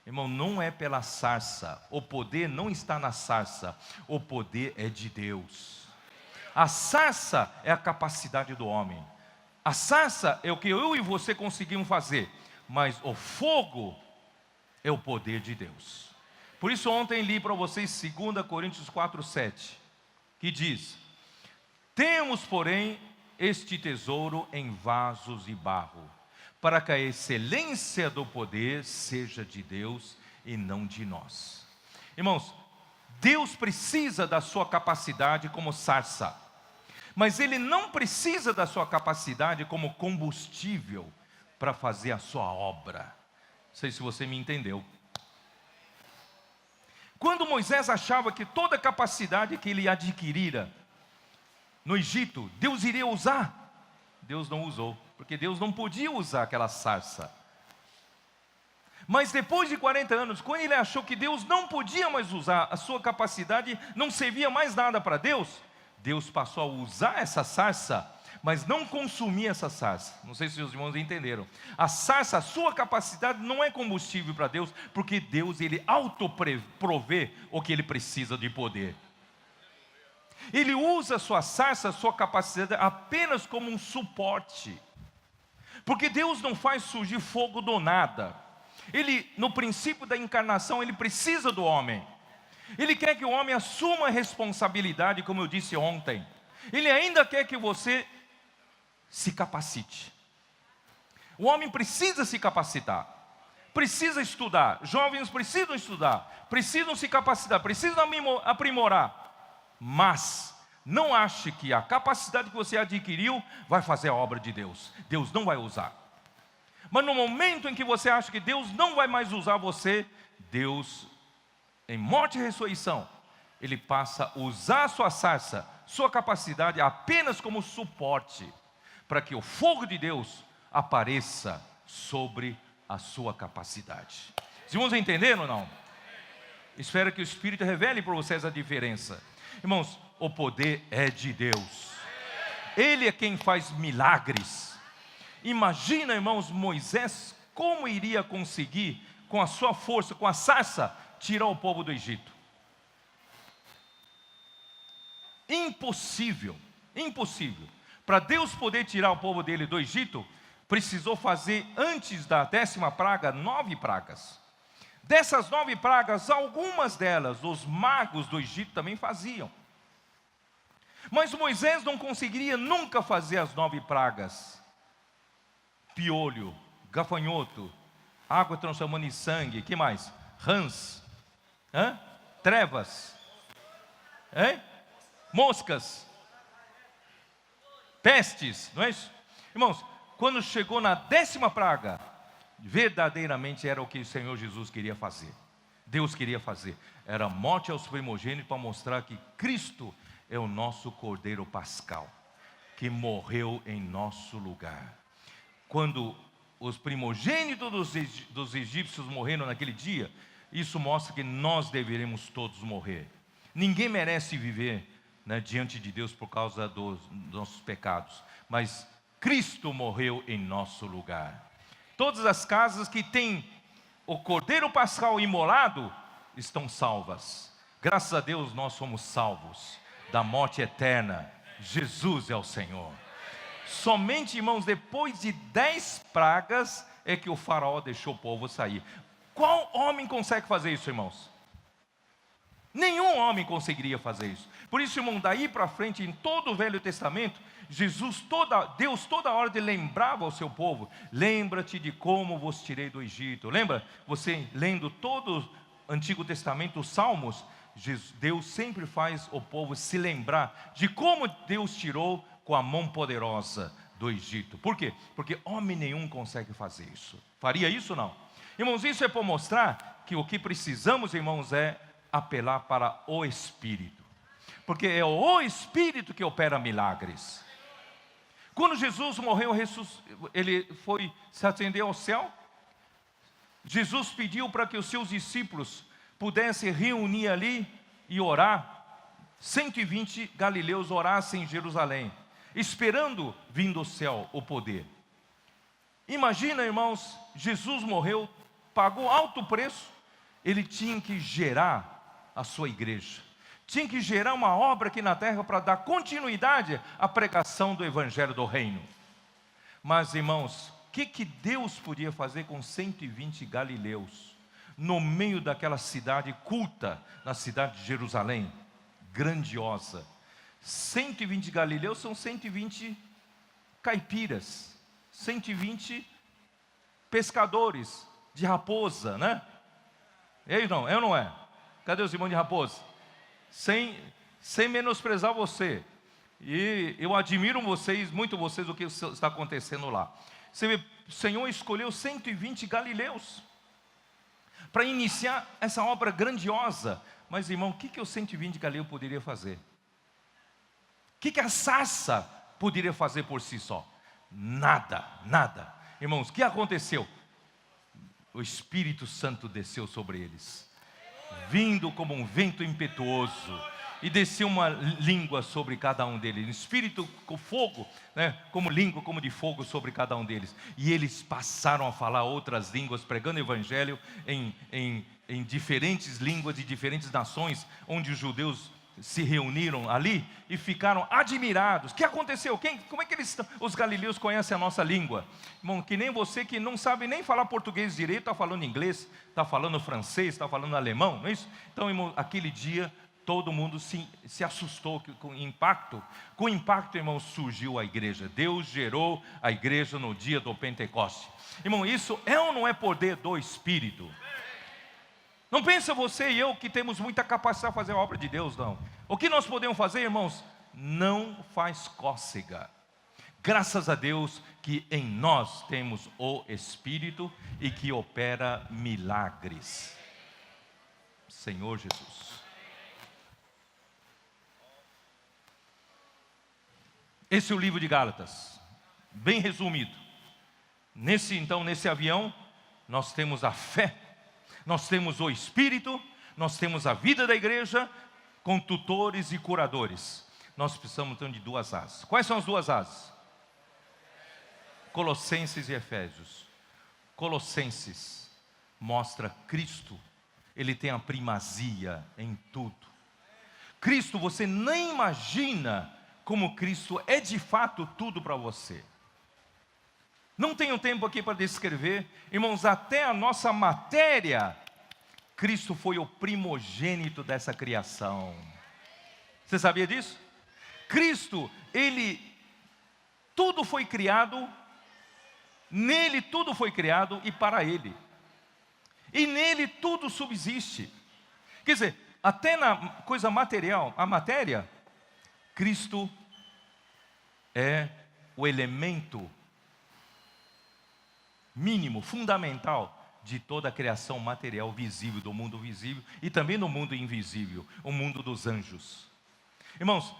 Irmão, não é pela sarça. O poder não está na sarça. O poder é de Deus. A sarça é a capacidade do homem. A sarça é o que eu e você conseguimos fazer. Mas o fogo é o poder de Deus. Por isso ontem li para vocês 2 Coríntios 4:7, que diz: temos, porém, este tesouro em vasos de barro, para que a excelência do poder seja de Deus e não de nós. Irmãos, Deus precisa da sua capacidade como sarça, mas Ele não precisa da sua capacidade como combustível para fazer a sua obra. Não sei se você me entendeu. Quando Moisés achava que toda a capacidade que ele adquirira no Egito, Deus iria usar, Deus não usou, porque Deus não podia usar aquela sarça. Mas depois de 40 anos, quando ele achou que Deus não podia mais usar, a sua capacidade não servia mais nada para Deus, Deus passou a usar essa sarça, mas não consumir essa sarça. Não sei se os irmãos entenderam. A sarça, a sua capacidade não é combustível para Deus, porque Deus, Ele autoprovê o que Ele precisa de poder. Ele usa a sua sarça, a sua capacidade apenas como um suporte. Porque Deus não faz surgir fogo do nada. Ele, no princípio da encarnação, Ele precisa do homem. Ele quer que o homem assuma a responsabilidade, como eu disse ontem. Ele ainda quer que você se capacite. O homem precisa se capacitar, precisa estudar. Jovens precisam estudar, precisam se capacitar, precisam aprimorar. Mas não ache que a capacidade que você adquiriu vai fazer a obra de Deus. Deus não vai usar. Mas no momento em que você acha que Deus não vai mais usar você, Deus, em morte e ressurreição, Ele passa a usar a sua sarça, sua capacidade apenas como suporte, para que o fogo de Deus apareça sobre a sua capacidade. Os irmãos entenderam ou não? Espero que o Espírito revele para vocês a diferença. Irmãos, o poder é de Deus. Ele é quem faz milagres. Imagina, irmãos, Moisés como iria conseguir, com a sua força, com a sarça, tirar o povo do Egito. Impossível, impossível. Para Deus poder tirar o povo dele do Egito, precisou fazer antes da 10ª praga 9 pragas. Dessas 9 pragas, algumas delas os magos do Egito também faziam. Mas Moisés não conseguiria nunca fazer as 9 pragas. Piolho, gafanhoto, água transformando em sangue, que mais? Rãs, trevas, moscas, pestes, não é isso? Irmãos, quando chegou na 10ª praga, verdadeiramente era o que o Senhor Jesus queria fazer. Deus queria fazer. Era morte aos primogênitos, para mostrar que Cristo é o nosso Cordeiro Pascal, que morreu em nosso lugar. Quando os primogênitos dos egípcios morreram naquele dia, isso mostra que nós deveremos todos morrer. Ninguém merece viver, né, diante de Deus por causa dos nossos pecados, mas Cristo morreu em nosso lugar. Todas as casas que têm o Cordeiro Pascal imolado estão salvas. Graças a Deus nós somos salvos da morte eterna. Jesus é o Senhor. Somente, irmãos, depois de 10 pragas é que o faraó deixou o povo sair. Qual homem consegue fazer isso, irmãos? Nenhum homem conseguiria fazer isso. Por isso, irmão, daí para frente, em todo o Velho Testamento, Deus toda hora lembrava ao seu povo: lembra-te de como vos tirei do Egito. Lembra? Você lendo todo o Antigo Testamento, os Salmos, Deus sempre faz o povo se lembrar de como Deus tirou com a mão poderosa do Egito. Por quê? Porque homem nenhum consegue fazer isso. Faria isso ou não? Irmãos, isso é para mostrar que o que precisamos, irmãos, é apelar para o Espírito. Porque é o Espírito que opera milagres. Quando Jesus morreu, ele se ascendeu ao céu. Jesus pediu para que os seus discípulos pudessem reunir ali e orar. 120 galileus orassem em Jerusalém, esperando vir do céu o poder. Imagina, irmãos, Jesus morreu, pagou alto preço. Ele tinha que gerar a sua igreja, tinha que gerar uma obra aqui na terra para dar continuidade à pregação do Evangelho do Reino. Mas, irmãos, o que Deus podia fazer com 120 galileus, no meio daquela cidade culta, na cidade de Jerusalém, grandiosa? 120 galileus são 120 caipiras, 120 pescadores de raposa, né? É ou não é? Cadê os irmãos de raposa? Sem menosprezar você. E eu admiro muito vocês, o que está acontecendo lá. Você vê, o Senhor escolheu 120 galileus para iniciar essa obra grandiosa. Mas, irmão, o que os 120 galileus poderiam fazer? O que a sarça poderia fazer por si só? Nada, nada. Irmãos, o que aconteceu? O Espírito Santo desceu sobre eles, vindo como um vento impetuoso, e desceu uma língua sobre cada um deles, um espírito com fogo, né, como língua, como de fogo sobre cada um deles, e eles passaram a falar outras línguas, pregando o Evangelho em diferentes línguas de diferentes nações, onde os judeus se reuniram ali e ficaram admirados. O que aconteceu? Como é que os galileus conhecem a nossa língua? Irmão, que nem você que não sabe nem falar português direito, está falando inglês, está falando francês, está falando alemão, não é isso? Então, irmão, aquele dia todo mundo se assustou com o impacto. Com o impacto, irmão, surgiu a igreja. Deus gerou a igreja no dia do Pentecoste. Irmão, isso é ou não é poder do Espírito? Não pensa você e eu que temos muita capacidade de fazer a obra de Deus, não. O que nós podemos fazer, irmãos? Não faz cócega. Graças a Deus que em nós temos o Espírito e que opera milagres. Senhor Jesus. Esse é o livro de Gálatas, bem resumido. Nesse avião, nós temos a fé, nós temos o Espírito, nós temos a vida da igreja, com tutores e curadores. Nós precisamos então de duas asas. Quais são as duas asas? Colossenses e Efésios. Colossenses mostra Cristo, Ele tem a primazia em tudo. Cristo, você nem imagina como Cristo é de fato tudo para você. Não tenho tempo aqui para descrever, irmãos, até a nossa matéria, Cristo foi o primogênito dessa criação. Você sabia disso? Cristo, tudo foi criado, nele tudo foi criado e para Ele. E nele tudo subsiste. Quer dizer, até na coisa material, a matéria, Cristo é o elemento mínimo, fundamental de toda a criação material visível, do mundo visível e também do mundo invisível, o mundo dos anjos. Irmãos,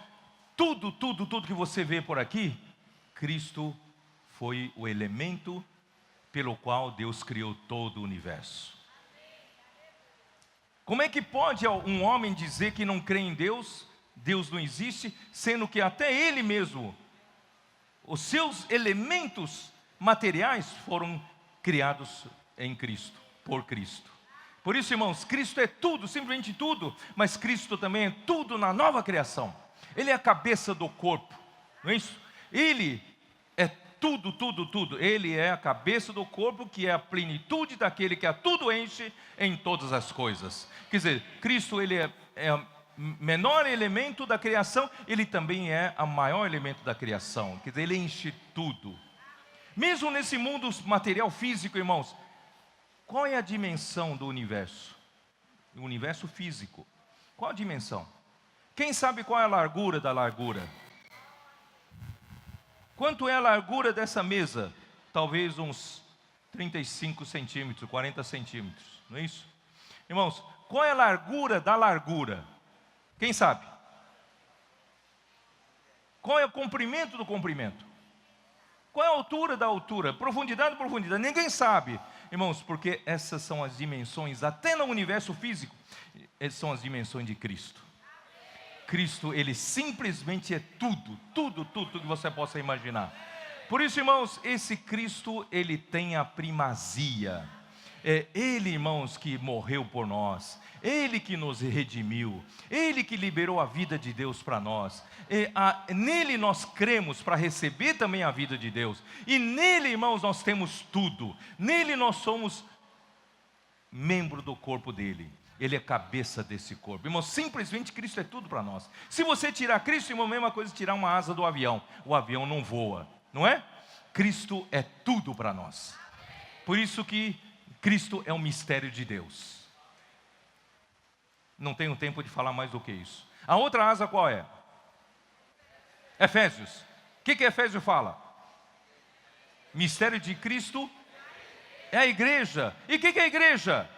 tudo que você vê por aqui, Cristo foi o elemento pelo qual Deus criou todo o universo. Como é que pode um homem dizer que não crê em Deus, Deus não existe, sendo que até ele mesmo, os seus elementos materiais foram criados em Cristo, por Cristo. Por isso, irmãos, Cristo é tudo, simplesmente tudo, mas Cristo também é tudo na nova criação. Ele é a cabeça do corpo, não é isso? Ele é tudo, tudo, tudo. Ele é a cabeça do corpo, que é a plenitude daquele que a tudo enche em todas as coisas. Quer dizer, Cristo, ele é o menor elemento da criação, ele também é o maior elemento da criação. Quer dizer, ele enche tudo. Mesmo nesse mundo material físico, irmãos, qual é a dimensão do universo? O universo físico. Qual a dimensão? Quem sabe qual é a largura da largura? Quanto é a largura dessa mesa? Talvez uns 35 centímetros, 40 centímetros, não é isso? Irmãos, qual é a largura da largura? Quem sabe? Qual é o comprimento do comprimento? Qual é a altura da altura? Profundidade da profundidade? Ninguém sabe, irmãos, porque essas são as dimensões, até no universo físico, essas são as dimensões de Cristo. Cristo, ele simplesmente é tudo, tudo, tudo que você possa imaginar. Por isso, irmãos, esse Cristo, ele tem a primazia. É Ele, irmãos, que morreu por nós, Ele que nos redimiu, Ele que liberou a vida de Deus para nós. Nele nós cremos para receber também a vida de Deus. E nele, irmãos, nós temos tudo. Nele nós somos membro do corpo dele. Ele é cabeça desse corpo. Irmão, simplesmente Cristo é tudo para nós. Se você tirar Cristo, irmão, a mesma coisa que tirar uma asa do avião. O avião não voa, não é? Cristo é tudo para nós. Por isso que Cristo é um mistério de Deus. Não tenho tempo de falar mais do que isso. A outra asa qual é? Efésios. O que Efésios fala? Mistério de Cristo é a igreja. E o que é a igreja?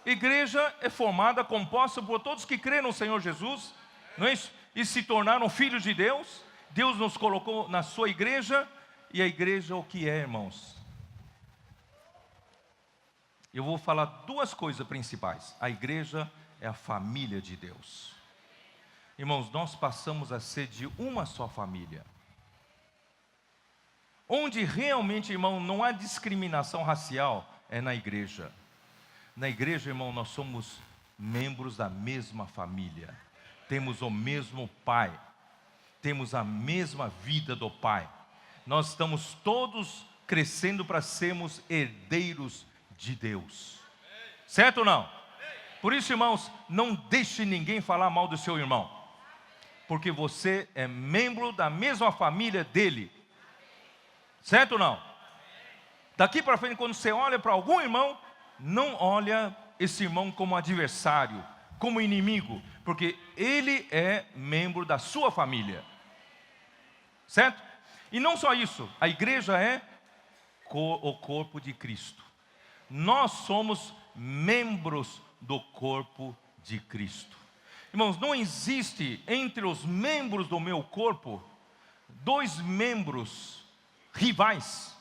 Igreja é formada, composta por todos que creem no Senhor Jesus, não é isso? E se tornaram filhos de Deus. Deus nos colocou na sua igreja. E a igreja o que é, irmãos? Eu vou falar duas coisas principais. A igreja é a família de Deus. Irmãos, nós passamos a ser de uma só família. Onde realmente, irmão, não há discriminação racial, é na igreja. Na igreja, irmão, nós somos membros da mesma família. Temos o mesmo Pai. Temos a mesma vida do Pai. Nós estamos todos crescendo para sermos herdeiros de Deus. Certo ou não? Por isso, irmãos, não deixe ninguém falar mal do seu irmão. Porque você é membro da mesma família dele. Certo ou não? Daqui para frente, quando você olha para algum irmão, não olha esse irmão como adversário, como inimigo, porque ele é membro da sua família. Certo? E não só isso, a igreja é o corpo de Cristo. Nós somos membros do corpo de Cristo. Irmãos, não existe entre os membros do meu corpo dois membros rivais,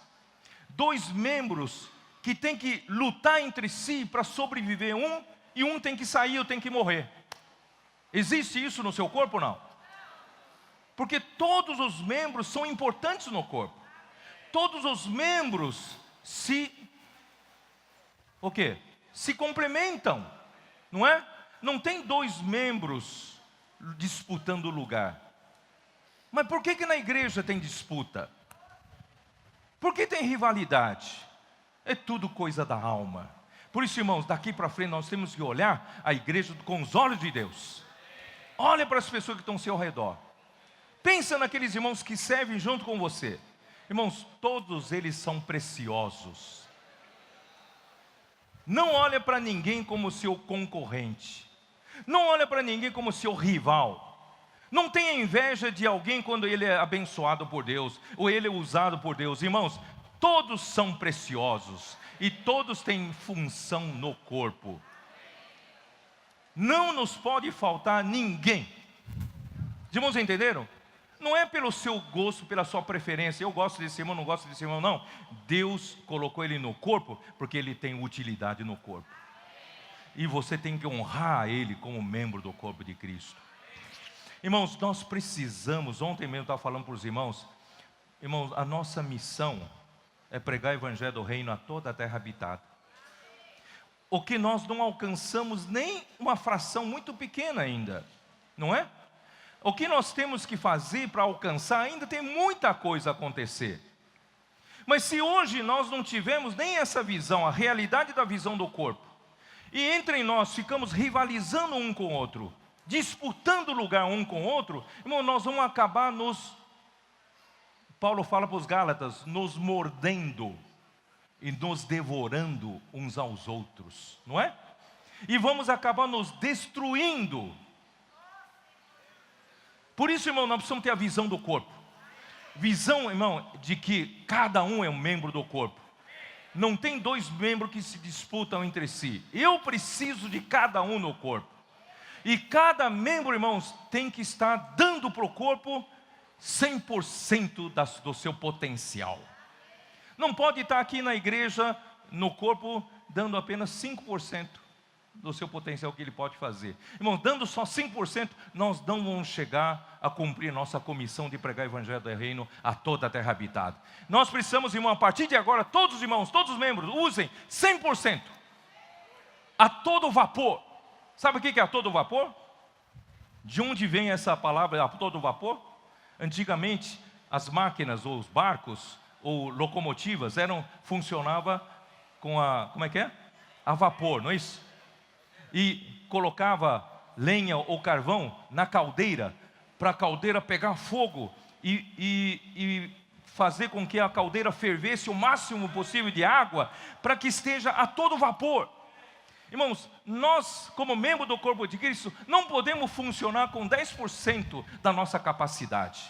dois membros que tem que lutar entre si para sobreviver e um tem que sair ou tem que morrer. Existe isso no seu corpo ou não? Porque todos os membros são importantes no corpo. Todos os membros se complementam, não é? Não tem dois membros disputando o lugar. Mas por que na igreja tem disputa? Por que tem rivalidade? É tudo coisa da alma. Por isso, irmãos, daqui para frente nós temos que olhar a igreja com os olhos de Deus. Olha para as pessoas que estão ao seu redor. Pensa naqueles irmãos que servem junto com você. Irmãos, todos eles são preciosos. Não olha para ninguém como seu concorrente. Não olha para ninguém como seu rival. Não tenha inveja de alguém quando ele é abençoado por Deus, ou ele é usado por Deus. Irmãos, todos são preciosos e todos têm função no corpo. Não nos pode faltar ninguém. Os irmãos entenderam? Não é pelo seu gosto, pela sua preferência. Eu gosto desse irmão, não gosto desse irmão, não. Deus colocou ele no corpo porque ele tem utilidade no corpo. e você tem que honrar ele como membro do corpo de Cristo. Irmãos, nós precisamos, ontem mesmo eu estava falando para os irmãos, a nossa missão é pregar o evangelho do reino a toda a terra habitada. O que nós não alcançamos nem uma fração muito pequena ainda, não é? O que nós temos que fazer para alcançar, ainda tem muita coisa a acontecer. Mas se hoje nós não tivermos nem essa visão, a realidade da visão do corpo, e entre nós ficamos rivalizando um com o outro, disputando lugar um com o outro, irmão, nós vamos acabar Paulo fala para os Gálatas, nos mordendo e nos devorando uns aos outros, não é? E vamos acabar nos destruindo. Por isso, irmão, nós precisamos ter a visão do corpo. Visão, irmão, de que cada um é um membro do corpo. Não tem dois membros que se disputam entre si. Eu preciso de cada um no corpo. E cada membro, irmãos, tem que estar dando para o corpo 100% do seu potencial. Não pode estar aqui na igreja, no corpo, dando apenas 5% do seu potencial que ele pode fazer. Irmão, dando só 5%, nós não vamos chegar a cumprir nossa comissão de pregar o evangelho do reino a toda a terra habitada. Nós precisamos, irmão, a partir de agora, todos os irmãos, todos os membros, usem 100%, a todo vapor. Sabe o que é a todo vapor? De onde vem essa palavra, a todo vapor? Antigamente, as máquinas, ou os barcos, ou locomotivas, funcionava com como é que é? A vapor, não é isso? E colocava lenha ou carvão na caldeira, para a caldeira pegar fogo e fazer com que a caldeira fervesse o máximo possível de água, para que esteja a todo vapor. Irmãos, nós como membro do corpo de Cristo, não podemos funcionar com 10% da nossa capacidade.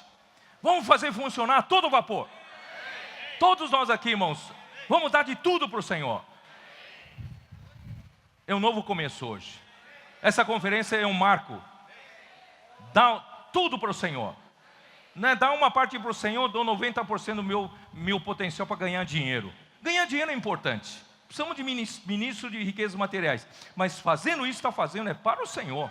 Vamos fazer funcionar a todo vapor. Todos nós aqui, irmãos, vamos dar de tudo para o Senhor. É um novo começo hoje. Essa conferência é um marco. Dá tudo para o Senhor. Não é dar uma parte para o Senhor, dou 90% do meu potencial para ganhar dinheiro. Ganhar dinheiro é importante. Precisamos de ministro de riquezas materiais. Mas fazendo isso, está fazendo é para o Senhor.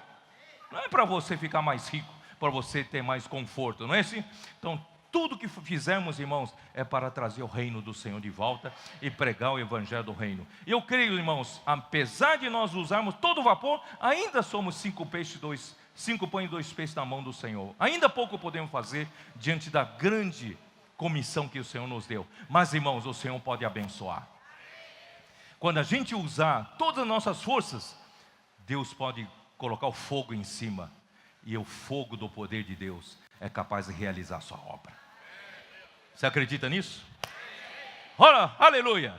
Não é para você ficar mais rico, para você ter mais conforto, não é assim? Então, tudo que fizermos, irmãos, é para trazer o reino do Senhor de volta e pregar o evangelho do reino. Eu creio, irmãos, apesar de nós usarmos todo o vapor, ainda somos 5 pães e 2 peixes na mão do Senhor. Ainda pouco podemos fazer diante da grande comissão que o Senhor nos deu. Mas, irmãos, o Senhor pode abençoar. Quando a gente usar todas as nossas forças, Deus pode colocar o fogo em cima. E o fogo do poder de Deus é capaz de realizar a sua obra. Você acredita nisso? Ora, aleluia!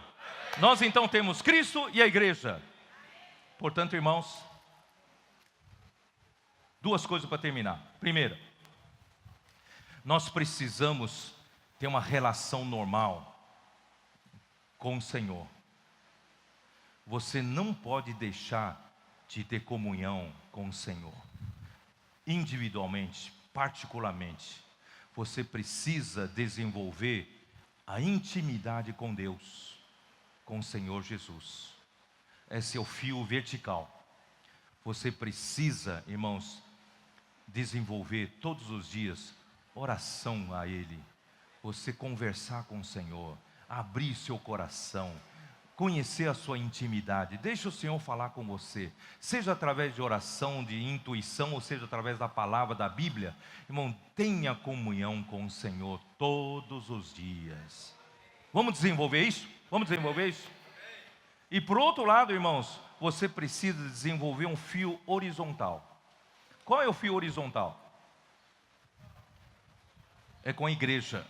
Nós então temos Cristo e a igreja. Portanto, irmãos, duas coisas para terminar. Primeira, nós precisamos ter uma relação normal com o Senhor. Você não pode deixar de ter comunhão com o Senhor. Individualmente, particularmente, você precisa desenvolver a intimidade com Deus, com o Senhor Jesus. Esse é o fio vertical. Você precisa, irmãos, desenvolver todos os dias oração a Ele. Você conversar com o Senhor, abrir seu coração, conhecer a sua intimidade. Deixa o Senhor falar com você, seja através de oração, de intuição, ou seja através da palavra da Bíblia. Irmão, tenha comunhão com o Senhor todos os dias. Vamos desenvolver isso? Vamos desenvolver isso? E por outro lado, irmãos, você precisa desenvolver um fio horizontal. Qual é o fio horizontal? É com a igreja,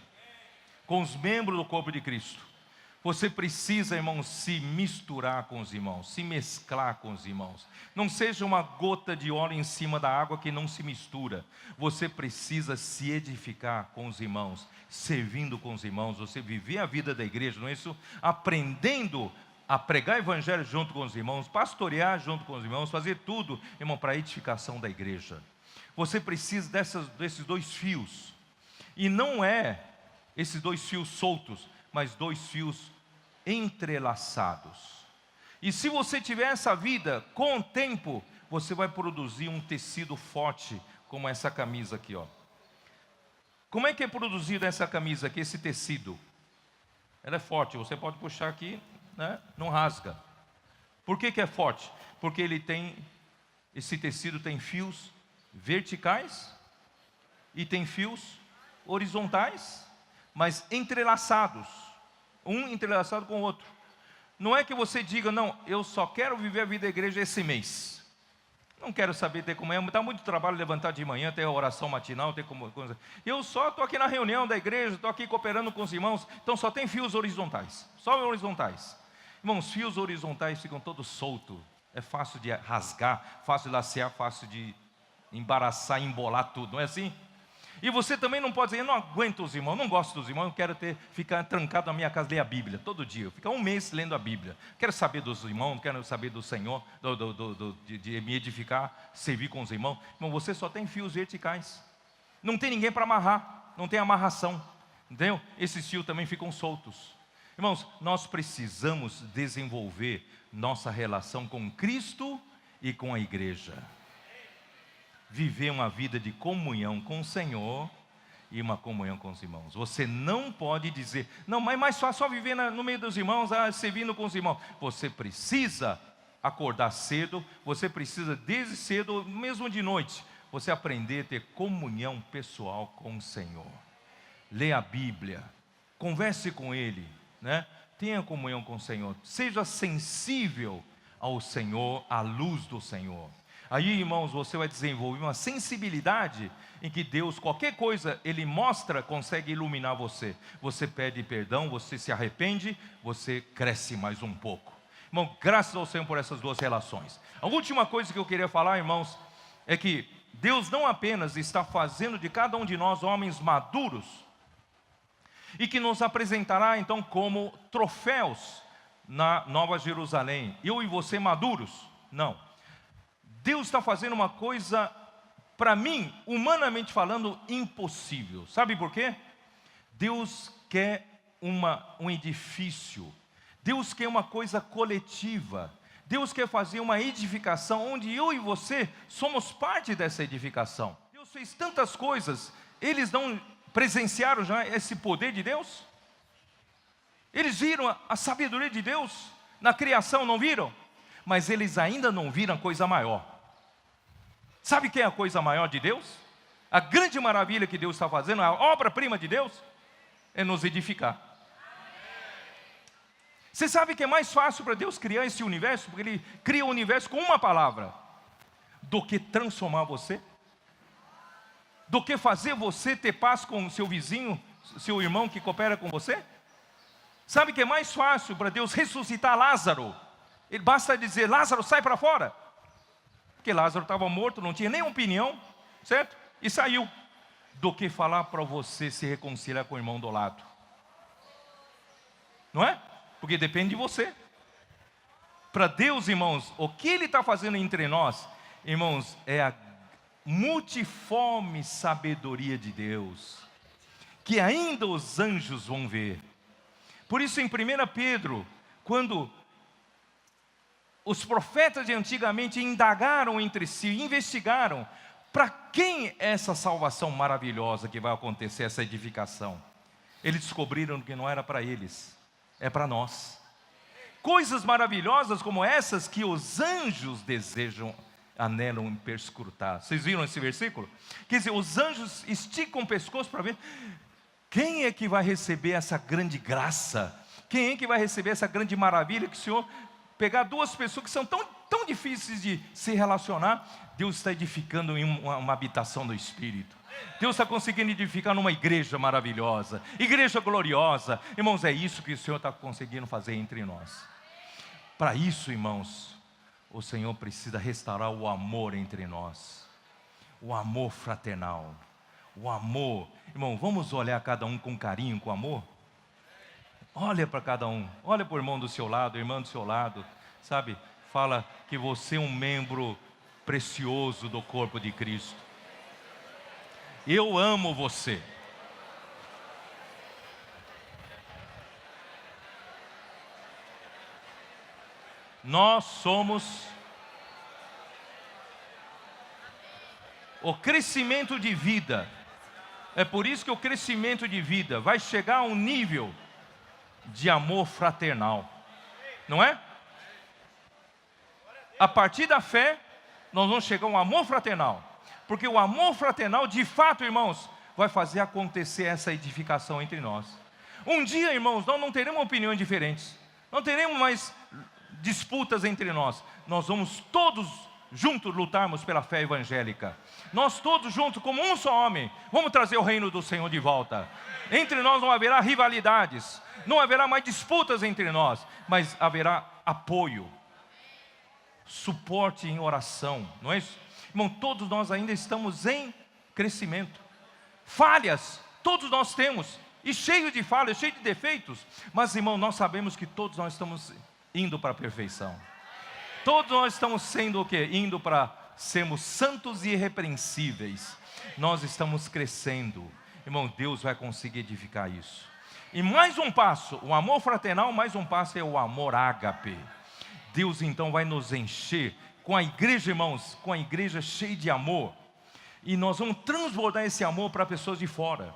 com os membros do corpo de Cristo. Você precisa, irmãos, se misturar com os irmãos, se mesclar com os irmãos. Não seja uma gota de óleo em cima da água que não se mistura. Você precisa se edificar com os irmãos, servindo com os irmãos. Você viver a vida da igreja, não é isso? Aprendendo a pregar o evangelho junto com os irmãos, pastorear junto com os irmãos, fazer tudo, irmão, para a edificação da igreja. Você precisa desses dois fios. E não é esses dois fios soltos, mas dois fios entrelaçados. E se você tiver essa vida, com o tempo, você vai produzir um tecido forte, como essa camisa aqui, ó. Como é que é produzida essa camisa aqui, esse tecido? Ela é forte, você pode puxar aqui, né? Não rasga. Por que é forte? Porque esse tecido tem fios verticais e tem fios horizontais, mas entrelaçados, um entrelaçado com o outro. Não é que você diga, não, eu só quero viver a vida da igreja esse mês. Não quero saber ter comunhão, dá muito trabalho levantar de manhã, ter a oração matinal, ter como. Eu só estou aqui na reunião da igreja, estou aqui cooperando com os irmãos, então só tem fios horizontais, só horizontais. Irmãos, fios horizontais ficam todos soltos, é fácil de rasgar, fácil de lacear, fácil de embaraçar, embolar tudo, não é assim? E você também não pode dizer, eu não aguento os irmãos, não gosto dos irmãos, eu quero ficar trancado na minha casa, ler a Bíblia, todo dia, ficar um mês lendo a Bíblia. Quero saber dos irmãos, quero saber do Senhor, de me edificar, servir com os irmãos. Irmão, você só tem fios verticais, não tem ninguém para amarrar, não tem amarração, entendeu? Esses fios também ficam soltos. Irmãos, nós precisamos desenvolver nossa relação com Cristo e com a igreja. Viver uma vida de comunhão com o Senhor e uma comunhão com os irmãos. Você não pode dizer, não, mas é mais fácil só viver no meio dos irmãos, servindo com os irmãos. Você precisa acordar cedo, você precisa desde cedo, mesmo de noite, você aprender a ter comunhão pessoal com o Senhor. Lê a Bíblia, converse com Ele, né? Tenha comunhão com o Senhor, seja sensível ao Senhor, à luz do Senhor. Aí, irmãos, você vai desenvolver uma sensibilidade em que Deus, qualquer coisa, Ele mostra, consegue iluminar você. Você pede perdão, você se arrepende, você cresce mais um pouco. Irmão, graças ao Senhor por essas duas relações. A última coisa que eu queria falar, irmãos, é que Deus não apenas está fazendo de cada um de nós homens maduros, e que nos apresentará então como troféus na Nova Jerusalém, eu e você maduros. Não. Deus está fazendo uma coisa, para mim, humanamente falando, impossível. Sabe por quê? Deus quer um edifício. Deus quer uma coisa coletiva. Deus quer fazer uma edificação onde eu e você somos parte dessa edificação. Deus fez tantas coisas, eles não presenciaram já esse poder de Deus? Eles viram a sabedoria de Deus na criação, não viram? Mas eles ainda não viram a coisa maior. Sabe quem é a coisa maior de Deus? A grande maravilha que Deus está fazendo, a obra-prima de Deus, é nos edificar. Você sabe que é mais fácil para Deus criar esse universo, porque Ele cria o universo com uma palavra, do que transformar você, do que fazer você ter paz com o seu vizinho, seu irmão que coopera com você. Sabe que é mais fácil para Deus ressuscitar Lázaro? Ele basta dizer, Lázaro, sai para fora. Porque Lázaro estava morto, não tinha nem opinião, certo? E saiu. Do que falar para você se reconciliar com o irmão do lado. Não é? Porque depende de você. Para Deus, irmãos, o que Ele está fazendo entre nós, irmãos, é a multiforme sabedoria de Deus, que ainda os anjos vão ver. Por isso em 1 Pedro, quando os profetas de antigamente indagaram entre si, investigaram, para quem é essa salvação maravilhosa que vai acontecer, essa edificação? Eles descobriram que não era para eles, é para nós. Coisas maravilhosas como essas que os anjos desejam, anelam perscrutar. Vocês viram esse versículo? Quer dizer, os anjos esticam o pescoço para ver quem é que vai receber essa grande graça, quem é que vai receber essa grande maravilha que o Senhor pegar duas pessoas que são tão difíceis de se relacionar. Deus está edificando em uma habitação do Espírito. Deus está conseguindo edificar numa igreja maravilhosa, igreja gloriosa. Irmãos, é isso que o Senhor está conseguindo fazer entre nós. Para isso, irmãos, o Senhor precisa restaurar o amor entre nós, o amor fraternal, o amor. Irmão, vamos olhar cada um com carinho, com amor? Olha para cada um, olha para o irmão do seu lado, irmã do seu lado, sabe? Fala que você é um membro precioso do corpo de Cristo. Eu amo você. Nós somos o crescimento de vida. É por isso que o crescimento de vida vai chegar a um nível de amor fraternal, não é? A partir da fé, nós vamos chegar a um amor fraternal, porque o amor fraternal, de fato, irmãos, vai fazer acontecer essa edificação entre nós. Um dia, irmãos, nós não teremos opiniões diferentes, não teremos mais disputas entre nós. Nós vamos todos juntos lutarmos pela fé evangélica. Nós todos juntos, como um só homem, vamos trazer o reino do Senhor de volta. Entre nós não haverá rivalidades, não haverá mais disputas entre nós, mas haverá apoio, suporte em oração, não é isso? Irmão, todos nós ainda estamos em crescimento. Falhas, todos nós temos, e cheio de falhas, cheio de defeitos. Mas, irmão, nós sabemos que todos nós estamos indo para a perfeição. Todos nós estamos sendo o quê? Indo para sermos santos e irrepreensíveis. Nós estamos crescendo. Irmão, Deus vai conseguir edificar isso. E mais um passo, o amor fraternal, mais um passo é o amor ágape. Deus então vai nos encher com a igreja, irmãos, com a igreja cheia de amor. E nós vamos transbordar esse amor para pessoas de fora.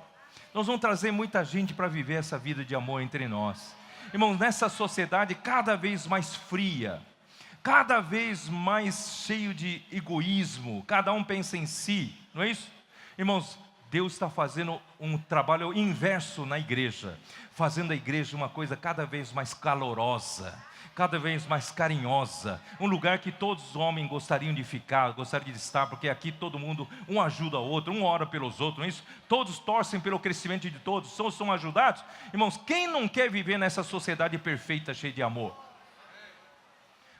Nós vamos trazer muita gente para viver essa vida de amor entre nós. Irmãos, nessa sociedade cada vez mais fria, cada vez mais cheio de egoísmo, cada um pensa em si, não é isso? Irmãos, Deus está fazendo um trabalho inverso na igreja, fazendo a igreja uma coisa cada vez mais calorosa, cada vez mais carinhosa, um lugar que todos os homens gostariam de ficar, gostariam de estar, porque aqui todo mundo, um ajuda o outro, um ora pelos outros, não é isso? Todos torcem pelo crescimento de todos, todos são ajudados. Irmãos, quem não quer viver nessa sociedade perfeita, cheia de amor?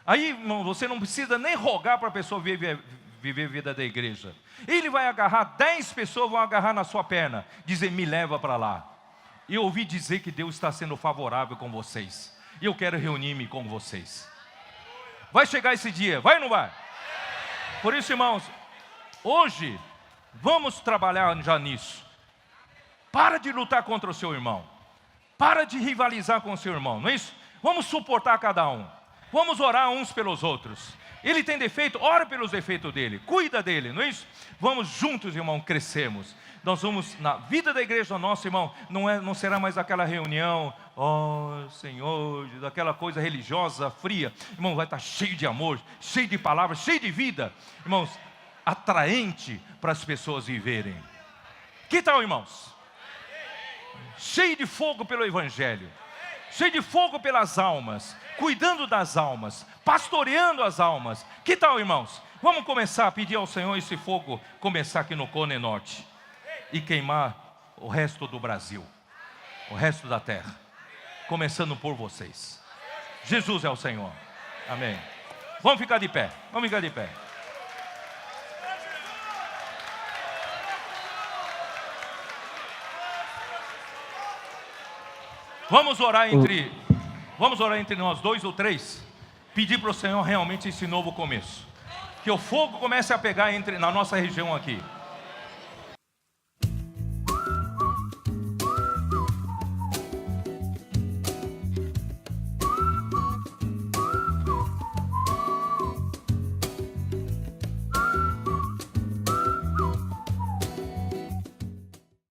Aí, irmão, você não precisa nem rogar para a pessoa viver a vida da igreja. Ele vai agarrar, 10 pessoas vão agarrar na sua perna, dizer, me leva para lá. E eu ouvi dizer que Deus está sendo favorável com vocês. E eu quero reunir-me com vocês. Vai chegar esse dia, vai ou não vai? Por isso, irmãos, hoje, vamos trabalhar já nisso. Para de lutar contra o seu irmão. Para de rivalizar com o seu irmão, não é isso? Vamos suportar cada um. Vamos orar uns pelos outros. Ele tem defeito, ora pelos defeitos dele, cuida dele, não é isso? Vamos juntos, irmão, crescermos. Nós vamos, na vida da igreja nossa, irmão, não será mais aquela reunião, oh Senhor, daquela coisa religiosa, fria. Irmão, vai estar cheio de amor, cheio de palavras, cheio de vida. Irmãos, atraente para as pessoas viverem. Que tal, irmãos? Cheio de fogo pelo Evangelho, cheio de fogo pelas almas, cuidando das almas, pastoreando as almas. Que tal, irmãos? Vamos começar a pedir ao Senhor esse fogo, começar aqui no Cone Norte e queimar o resto do Brasil, o resto da terra, começando por vocês. Jesus é o Senhor. Amém. Vamos ficar de pé, vamos ficar de pé. Vamos orar entre nós 2 ou 3, pedir para o Senhor realmente esse novo começo, que o fogo comece a pegar na nossa região aqui.